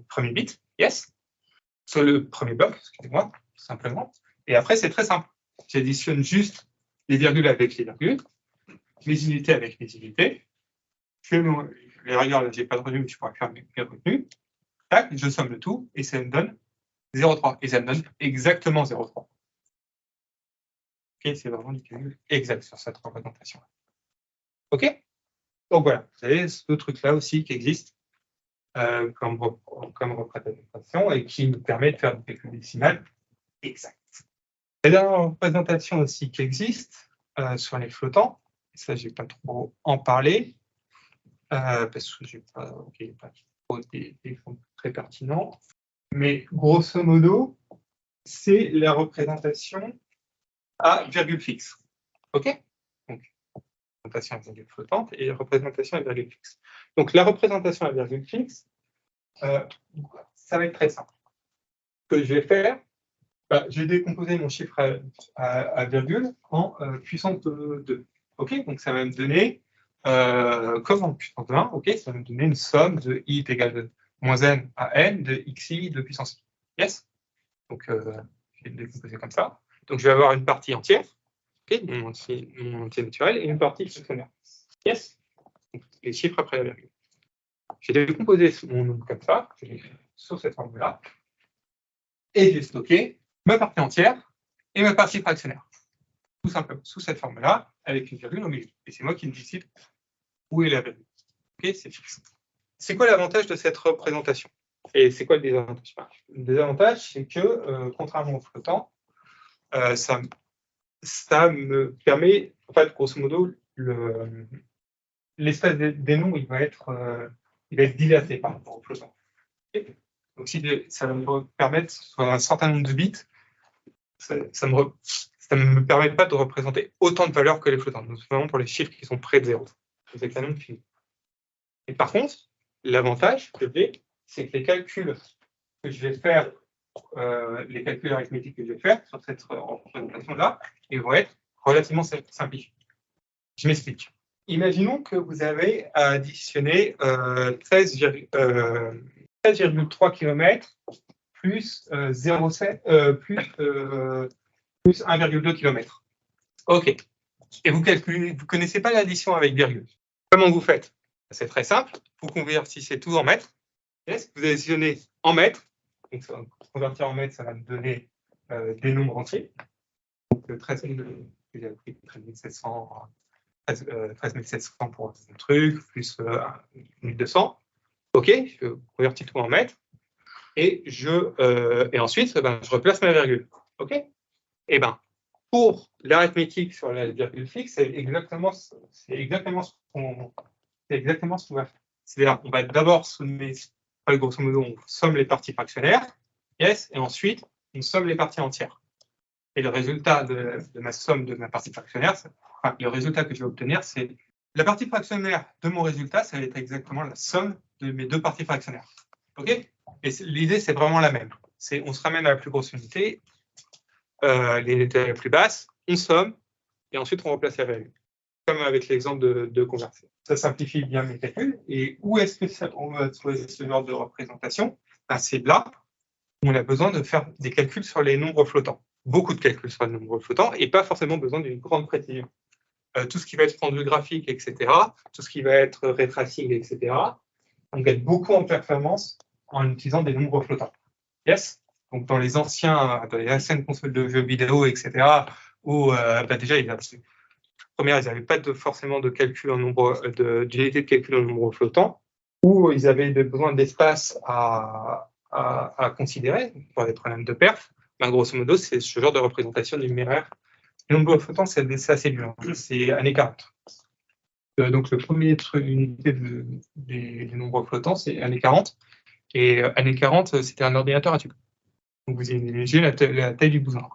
premier bit. Yes, sur le premier bloc, excusez-moi, tout simplement. Et après, c'est très simple. J'additionne juste les virgules avec les virgules, les unités avec les unités. Les rigueurs, là, j'ai pas de revenu, mais je pourrais faire mes revenus. Tac, je somme le tout et ça me donne 0,3. Et ça me donne exactement 0,3. OK, c'est vraiment du calcul exact sur cette représentation. OK? Donc voilà, vous avez ce truc-là aussi qui existe comme représentation et qui nous permet de faire du calcul décimal exact. La dernière représentation aussi qui existe sur les flottants, et ça, je ne vais pas trop en parler, parce que je n'ai pas trop d'exemples très pertinents. Mais grosso modo, c'est la représentation à virgule fixe. OK? Donc, représentation à virgule flottante et représentation à virgule fixe. Donc, la représentation à virgule fixe, ça va être très simple. Ce que je vais faire, je vais décomposer mon chiffre à virgule en puissance de 2. OK? Donc, ça va me donner, comme en puissance de 1, OK, ça va me donner une somme de i est égal de moins n à n de xi de puissance i. Yes? Donc, je vais le décomposer comme ça. Donc, je vais avoir une partie entière, okay, mon entier naturel, et une partie fractionnaire. Yes? Donc, les chiffres après la virgule. J'ai décomposé mon nombre comme ça, je l'ai fait sur cette formule-là, et j'ai stocké ma partie entière et ma partie fractionnaire. Tout simplement, sous cette forme-là, avec une virgule au milieu. Et c'est moi qui décide où est la virgule. OK, c'est fixe. C'est quoi l'avantage de cette représentation? Et c'est quoi le désavantage? Le désavantage, c'est que, contrairement au flottant, ça me permet, en fait, grosso modo, l'espace des nombres, il va être dilaté par rapport au flottant. Okay. Donc, si ça va me permettre, sur un certain nombre de bits, ça ne me permet pas de représenter autant de valeurs que les flottants, notamment pour les chiffres qui sont près de 0. C'est un nombre fini. Et par contre, l'avantage que j'ai, c'est que les calculs que je vais faire, les calculs arithmétiques que je vais faire sur cette représentation-là, ils vont être relativement simplifiés. Je m'explique. Imaginons que vous avez additionné 13,3 km plus 0,7 plus 1,2 km. OK. Et vous connaissez pas l'addition avec virgule. Comment vous faites? C'est très simple. Vous convertissez tout en mètres. Yes. Vous additionnez en mètres. Donc, convertir en mètres, ça va me donner des nombres entiers. Donc 13 700 pour un truc, plus 1200. OK, je convertis tout en mètres. Et ensuite, je replace ma virgule. OK. Et pour l'arithmétique sur la virgule fixe, c'est exactement ce qu'on va faire. C'est-à-dire, on va d'abord sommer, grosso modo, on somme les parties fractionnaires, yes, et ensuite, on somme les parties entières. Et le résultat de ma somme de ma partie fractionnaire, le résultat que je vais obtenir, c'est la partie fractionnaire de mon résultat, ça va être exactement la somme de mes deux parties fractionnaires. OK? Et l'idée, c'est vraiment la même. On se ramène à la plus grosse unité, les unités les plus basses, on somme, et ensuite on remplace la value. Comme avec l'exemple de conversion. Ça simplifie bien mes calculs. Et où est-ce que on va trouver ce genre de représentation? C'est là où on a besoin de faire des calculs sur les nombres flottants. Beaucoup de calculs sur les nombres flottants et pas forcément besoin d'une grande précision. Tout ce qui va être rendu graphique, etc., tout ce qui va être ray tracing, etc., on gagne beaucoup en performance en utilisant des nombres flottants. Yes? Donc, dans les anciennes consoles de jeux vidéo, etc., où déjà, ils n'avaient pas forcément de calcul en nombre, d'unité de calcul en nombre flottant, où ils avaient besoin d'espace à considérer pour des problèmes de perf. Grosso modo, c'est ce genre de représentation numéraire. Le nombre flottant, c'est assez dur. C'est années 40. Donc, le premier unité des nombres flottants, c'est années 40. Et années 40, c'était un ordinateur à tube. Donc, vous imaginez la taille du bousin.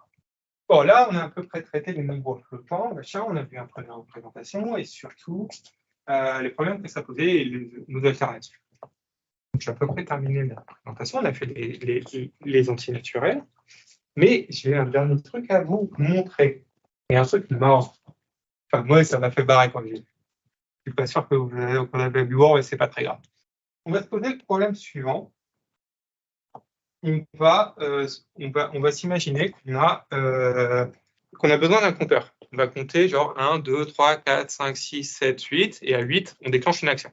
Bon, là, on a à peu près traité les nombres flottants, machin, on a vu un peu la représentation et surtout les problèmes que ça posait et nos alternatives. Donc, j'ai à peu près terminé la présentation, on a fait les antinaturels, mais j'ai un dernier truc à vous montrer. Et un truc marrant. Enfin, moi, ça m'a fait barrer quand j'ai vu. Je suis pas sûr qu'on avait vu voir, mais c'est pas très grave. On va se poser le problème suivant. On va s'imaginer qu'on a besoin d'un compteur. On va compter genre 1, 2, 3, 4, 5, 6, 7, 8, et à 8, on déclenche une action.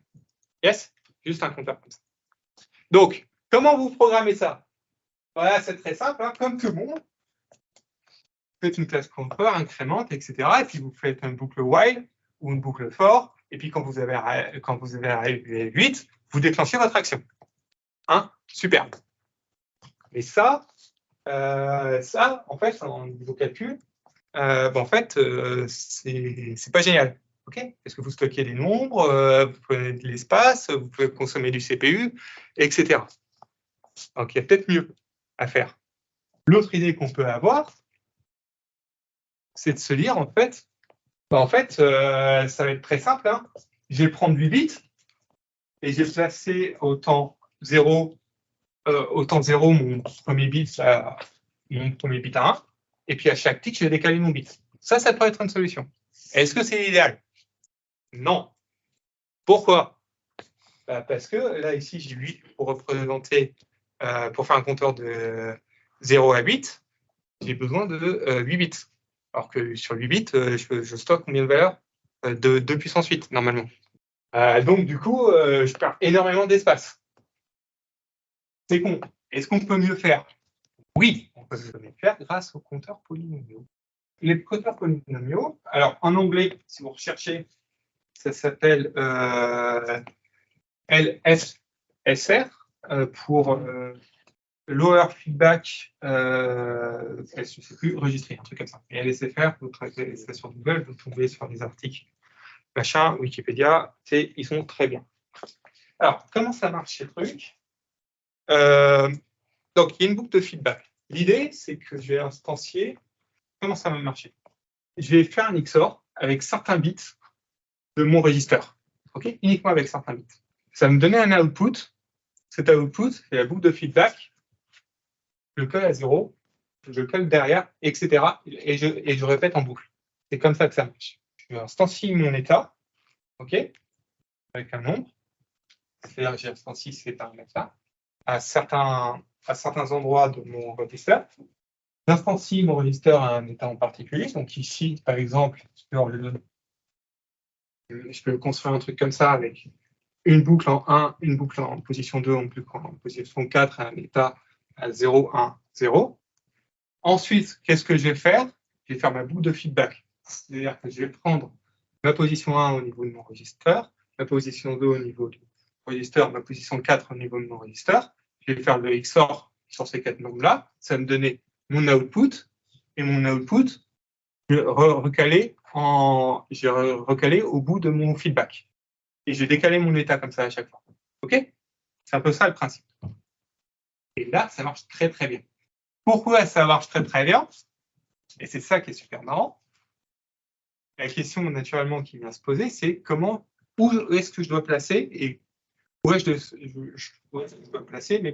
Yes? Juste un compteur comme ça. Donc, comment vous programmez ça? Voilà, c'est très simple, hein, comme tout le monde. Vous faites une classe compteur, incrémente, etc. Et puis vous faites une boucle while ou une boucle for, et puis quand vous avez arrivé à 8, vous déclenchez votre action. Hein? Super. Et ça, en fait, en niveau calcul, c'est pas génial. Okay, parce que vous stockez des nombres, vous prenez de l'espace, vous pouvez consommer du CPU, etc. Donc, il y a peut-être mieux à faire. L'autre idée qu'on peut avoir, c'est de se dire, en fait, ça va être très simple. Hein. Je vais prendre 8 bits et je vais placer au temps 0 mon premier bit à 1. Et puis à chaque tick, je vais décaler mon bit. Ça peut être une solution. Est-ce que c'est l'idéal? Non. Pourquoi? Parce que là, ici, j'ai 8 pour représenter, pour faire un compteur de 0 à 8, j'ai besoin de 8 bits. Alors que sur 8 bits, je stocke combien de valeurs? De 2 puissance 8, normalement. Donc, du coup, je perds énormément d'espace. C'est con. Est-ce qu'on peut mieux faire? Oui, on peut mieux faire grâce aux compteurs polynomiaux. Les compteurs polynomiaux, alors en anglais, si vous recherchez, ça s'appelle LFSR pour Lower Feedback, je ne sais plus, registré, un truc comme ça. Et LSFR, vous traitez ça sur Google, vous tombez sur des articles, machin, Wikipédia, ils sont très bien. Alors, comment ça marche ces trucs? Donc, il y a une boucle de feedback. L'idée, c'est que je vais instancier. Comment ça va marcher? Je vais faire un XOR avec certains bits de mon régisseur. OK? Uniquement avec certains bits. ça me donnait un output. Cet output, c'est la boucle de feedback. Je le colle à 0, je le colle derrière, etc. Et je répète en boucle. C'est comme ça que ça marche. Je instancie mon état, OK, avec un nombre. C'est-à-dire que j'instancie ces paramètres-là à certains endroits de mon register. J'instancie mon register à un état en particulier. Donc ici, par exemple, je peux construire un truc comme ça avec une boucle en 1, une boucle en position 2, une boucle en position 4, un état à 0, 1, 0. Ensuite, qu'est-ce que je vais faire? Je vais faire ma boucle de feedback. C'est-à-dire que je vais prendre ma position 1 au niveau de mon register, ma position 2 au niveau du register, ma position 4 au niveau de mon register. Je vais faire le XOR sur ces 4 nombres-là. Ça va me donner mon output. Et mon output, je vais recaler au bout de mon feedback. Et je vais décaler mon état comme ça à chaque fois. OK? C'est un peu ça le principe. Et là, ça marche très très bien. Pourquoi ça marche très très bien? Et c'est ça qui est super marrant. La question naturellement qui vient se poser, c'est où est-ce que je dois placer et où est-ce que je dois placer mes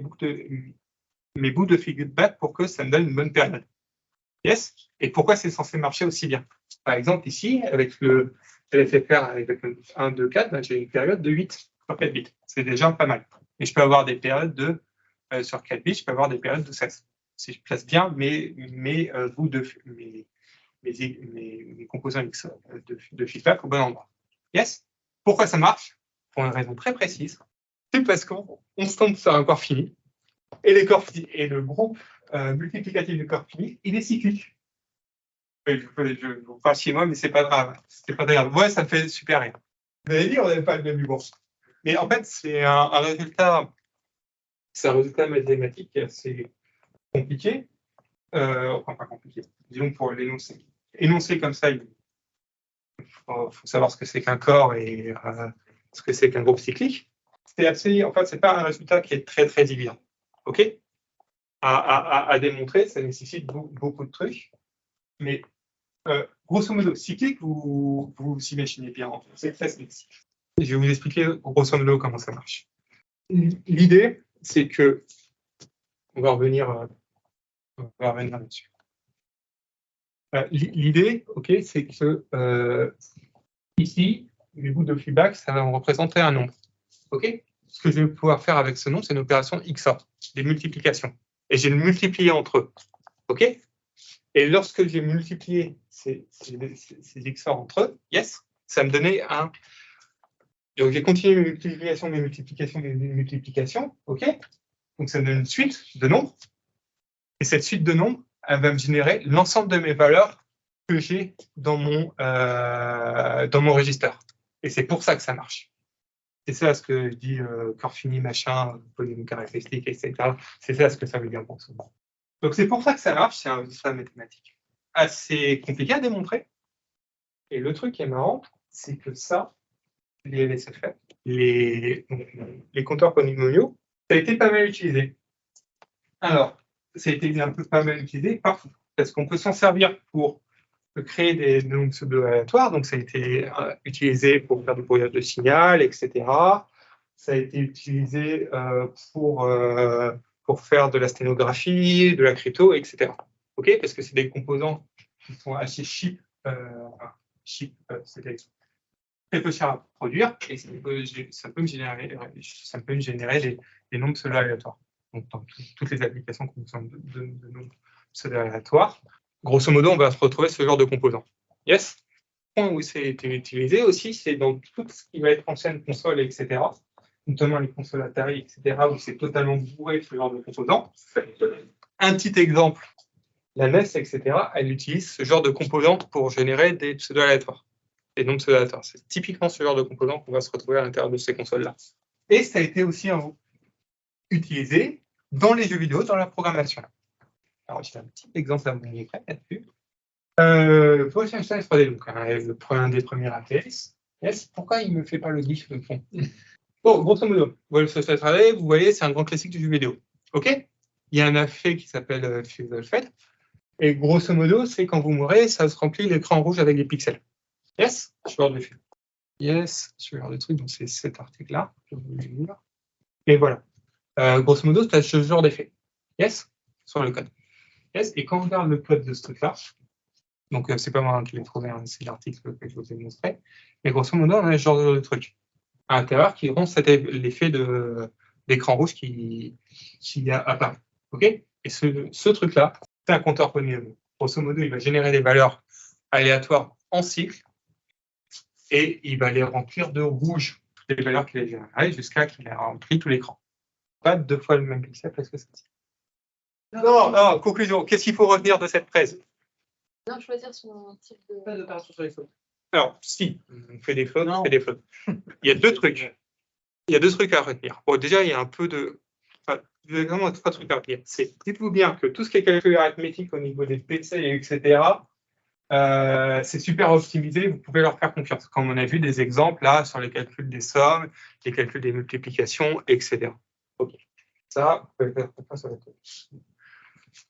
bouts de feedback pour que ça me donne une bonne période. Yes? Et pourquoi c'est censé marcher aussi bien? Par exemple, ici, avec le LFFR avec le 1, 2, 4, j'ai une période de 8 sur 4 bits. C'est déjà pas mal. Et je peux avoir des périodes sur 4 bits, je peux avoir des périodes de 16. Si je place bien mes composants X de feedback au bon endroit. Yes? Pourquoi ça marche? Pour une raison très précise. C'est parce qu'on se tombe sur un corps fini. Et le groupe multiplicatif du corps fini, il est cyclique. Je vous parle chez moi, mais c'est pas grave. C'est pas grave. Ouais, ça me fait super rire. Vous avez dit, on n'avait pas le même humour. Mais en fait, c'est un résultat mathématique assez compliqué. Enfin, pas compliqué. Disons pour l'énoncer. Énoncer comme ça, il faut savoir ce que c'est qu'un corps et ce que c'est qu'un groupe cyclique. En fait, c'est pas un résultat qui est très très évident. OK? À démontrer, ça nécessite beaucoup de trucs. Mais grosso modo, cyclique, vous imaginez bien. C'est très cyclique. Je vais vous expliquer grosso modo comment ça marche. L'idée, c'est que on va revenir là-dessus. L'idée, OK, c'est que ici, les bouts de feedback, ça va me représenter un nombre. OK? Ce que je vais pouvoir faire avec ce nombre, c'est une opération XOR, des multiplications. Et j'ai le multiplié entre eux. OK? Et lorsque j'ai multiplié ces XOR entre eux, yes, ça me donnait un. Donc j'ai continué mes multiplications, OK? Donc ça me donne une suite de nombres. Et cette suite de nombres, elle va me générer l'ensemble de mes valeurs que j'ai dans mon register. Et c'est pour ça que ça marche. C'est ça ce que dit corps fini, machin, polynôme caractéristique, etc. C'est ça ce que ça veut dire pour ça. Donc c'est pour ça que ça marche, c'est un résultat mathématique assez compliqué à démontrer. Et le truc qui est marrant, c'est que ça, les LSFR, les compteurs polynomiaux, ça a été pas mal utilisé. Alors, ça a été un peu pas mal utilisé parce qu'on peut s'en servir pour créer des nombres pseudo-aléatoires. Donc, ça a été utilisé pour faire du brouillage de signal, etc. Ça a été utilisé pour faire de la sténographie, de la crypto, etc. OK? Parce que c'est des composants qui sont assez cheap, c'est très peu cher à produire et ça peut me générer des nombres pseudo-aléatoires. Donc, dans toutes les applications qu'on utilise de nombres pseudo-aléatoires, grosso modo, on va se retrouver ce genre de composants. Yes? Le point où c'est été utilisé aussi, c'est dans tout ce qui va être ancienne console, etc., notamment les consoles Atari, etc., où c'est totalement bourré de ce genre de composants. Un petit exemple, la NES, etc., elle utilise ce genre de composants pour générer des pseudo-aléatoires. Des nombres pseudo-aléatoires. C'est typiquement ce genre de composants qu'on va se retrouver à l'intérieur de ces consoles-là. Et ça a été aussi utilisé dans les jeux vidéo, dans la programmation. Alors, j'ai un petit exemple à vous montrer là-dessus. Wolfenstein 3D, donc un des premiers ATS. Yes. Pourquoi il ne me fait pas le gif de fond? Bon, grosso modo, Wolfenstein 3D, vous voyez, c'est un grand classique du jeu vidéo. OK? Il y a un effet qui s'appelle Fusel Fed. Et grosso modo, c'est quand vous mourrez, ça se remplit l'écran rouge avec des pixels. Yes? Je parle du film. Yes, ce genre de truc, donc c'est cet article-là. Je vais vous le lire. Et voilà. Grosso modo, tu as ce genre d'effet. Yes, sur le code. Yes, et quand on regarde le code de ce truc-là, donc c'est pas moi qui l'ai trouvé, hein, c'est l'article que je vous ai montré, mais grosso modo, on a ce genre de truc à l'intérieur qui rend l'effet d'écran rouge qui apparaît. OK? Et ce truc-là, c'est un compteur polynômial. Grosso modo, il va générer des valeurs aléatoires en cycle et il va les remplir de rouge, les valeurs qu'il a générées, jusqu'à qu'il ait rempli tout l'écran. Pas deux fois le même pixel parce que c'est ça. Non, conclusion. Qu'est-ce qu'il faut retenir de cette presse? Bien choisir son type de. Pas d'opération sur les flottes. Alors, si, on fait des flottes, Non. on fait des flottes. Il y a deux trucs. Il y a deux trucs à retenir. Bon, déjà, il y a un peu de. Enfin, il y a vraiment trois trucs à retenir. Dites-vous bien que tout ce qui est calcul arithmétique au niveau des PC, etc., c'est super optimisé. Vous pouvez leur faire confiance. Comme on a vu des exemples là sur les calculs des sommes, les calculs des multiplications, etc. Ok. Ça, vous pouvez faire confiance sur les trucs.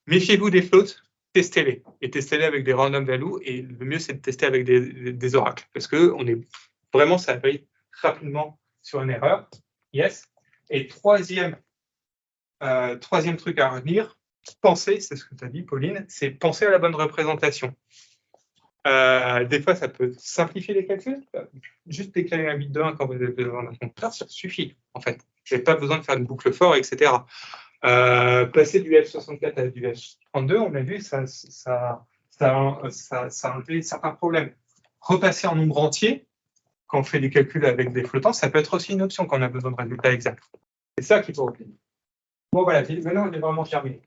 Méfiez-vous des flottes. Testez-les. Et testez-les avec des random values. Et le mieux, c'est de tester avec des oracles. Parce que ça arrive rapidement sur une erreur. Yes. Et troisième truc à retenir, penser, c'est ce que tu as dit, Pauline, c'est penser à la bonne représentation. Des fois, ça peut simplifier les calculs. Juste déclarer un bit de 1 quand vous avez besoin d'un compteur, ça suffit, en fait. Vous n'avez pas besoin de faire une boucle for, etc. Passer du F64 à du F32, on a vu, ça a enlevé certains problèmes. Repasser en nombre entier, quand on fait des calculs avec des flottants, ça peut être aussi une option quand on a besoin de résultats exacts. C'est ça qu'il faut retenir. Bon, voilà, maintenant, on est vraiment terminé.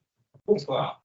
Bonsoir.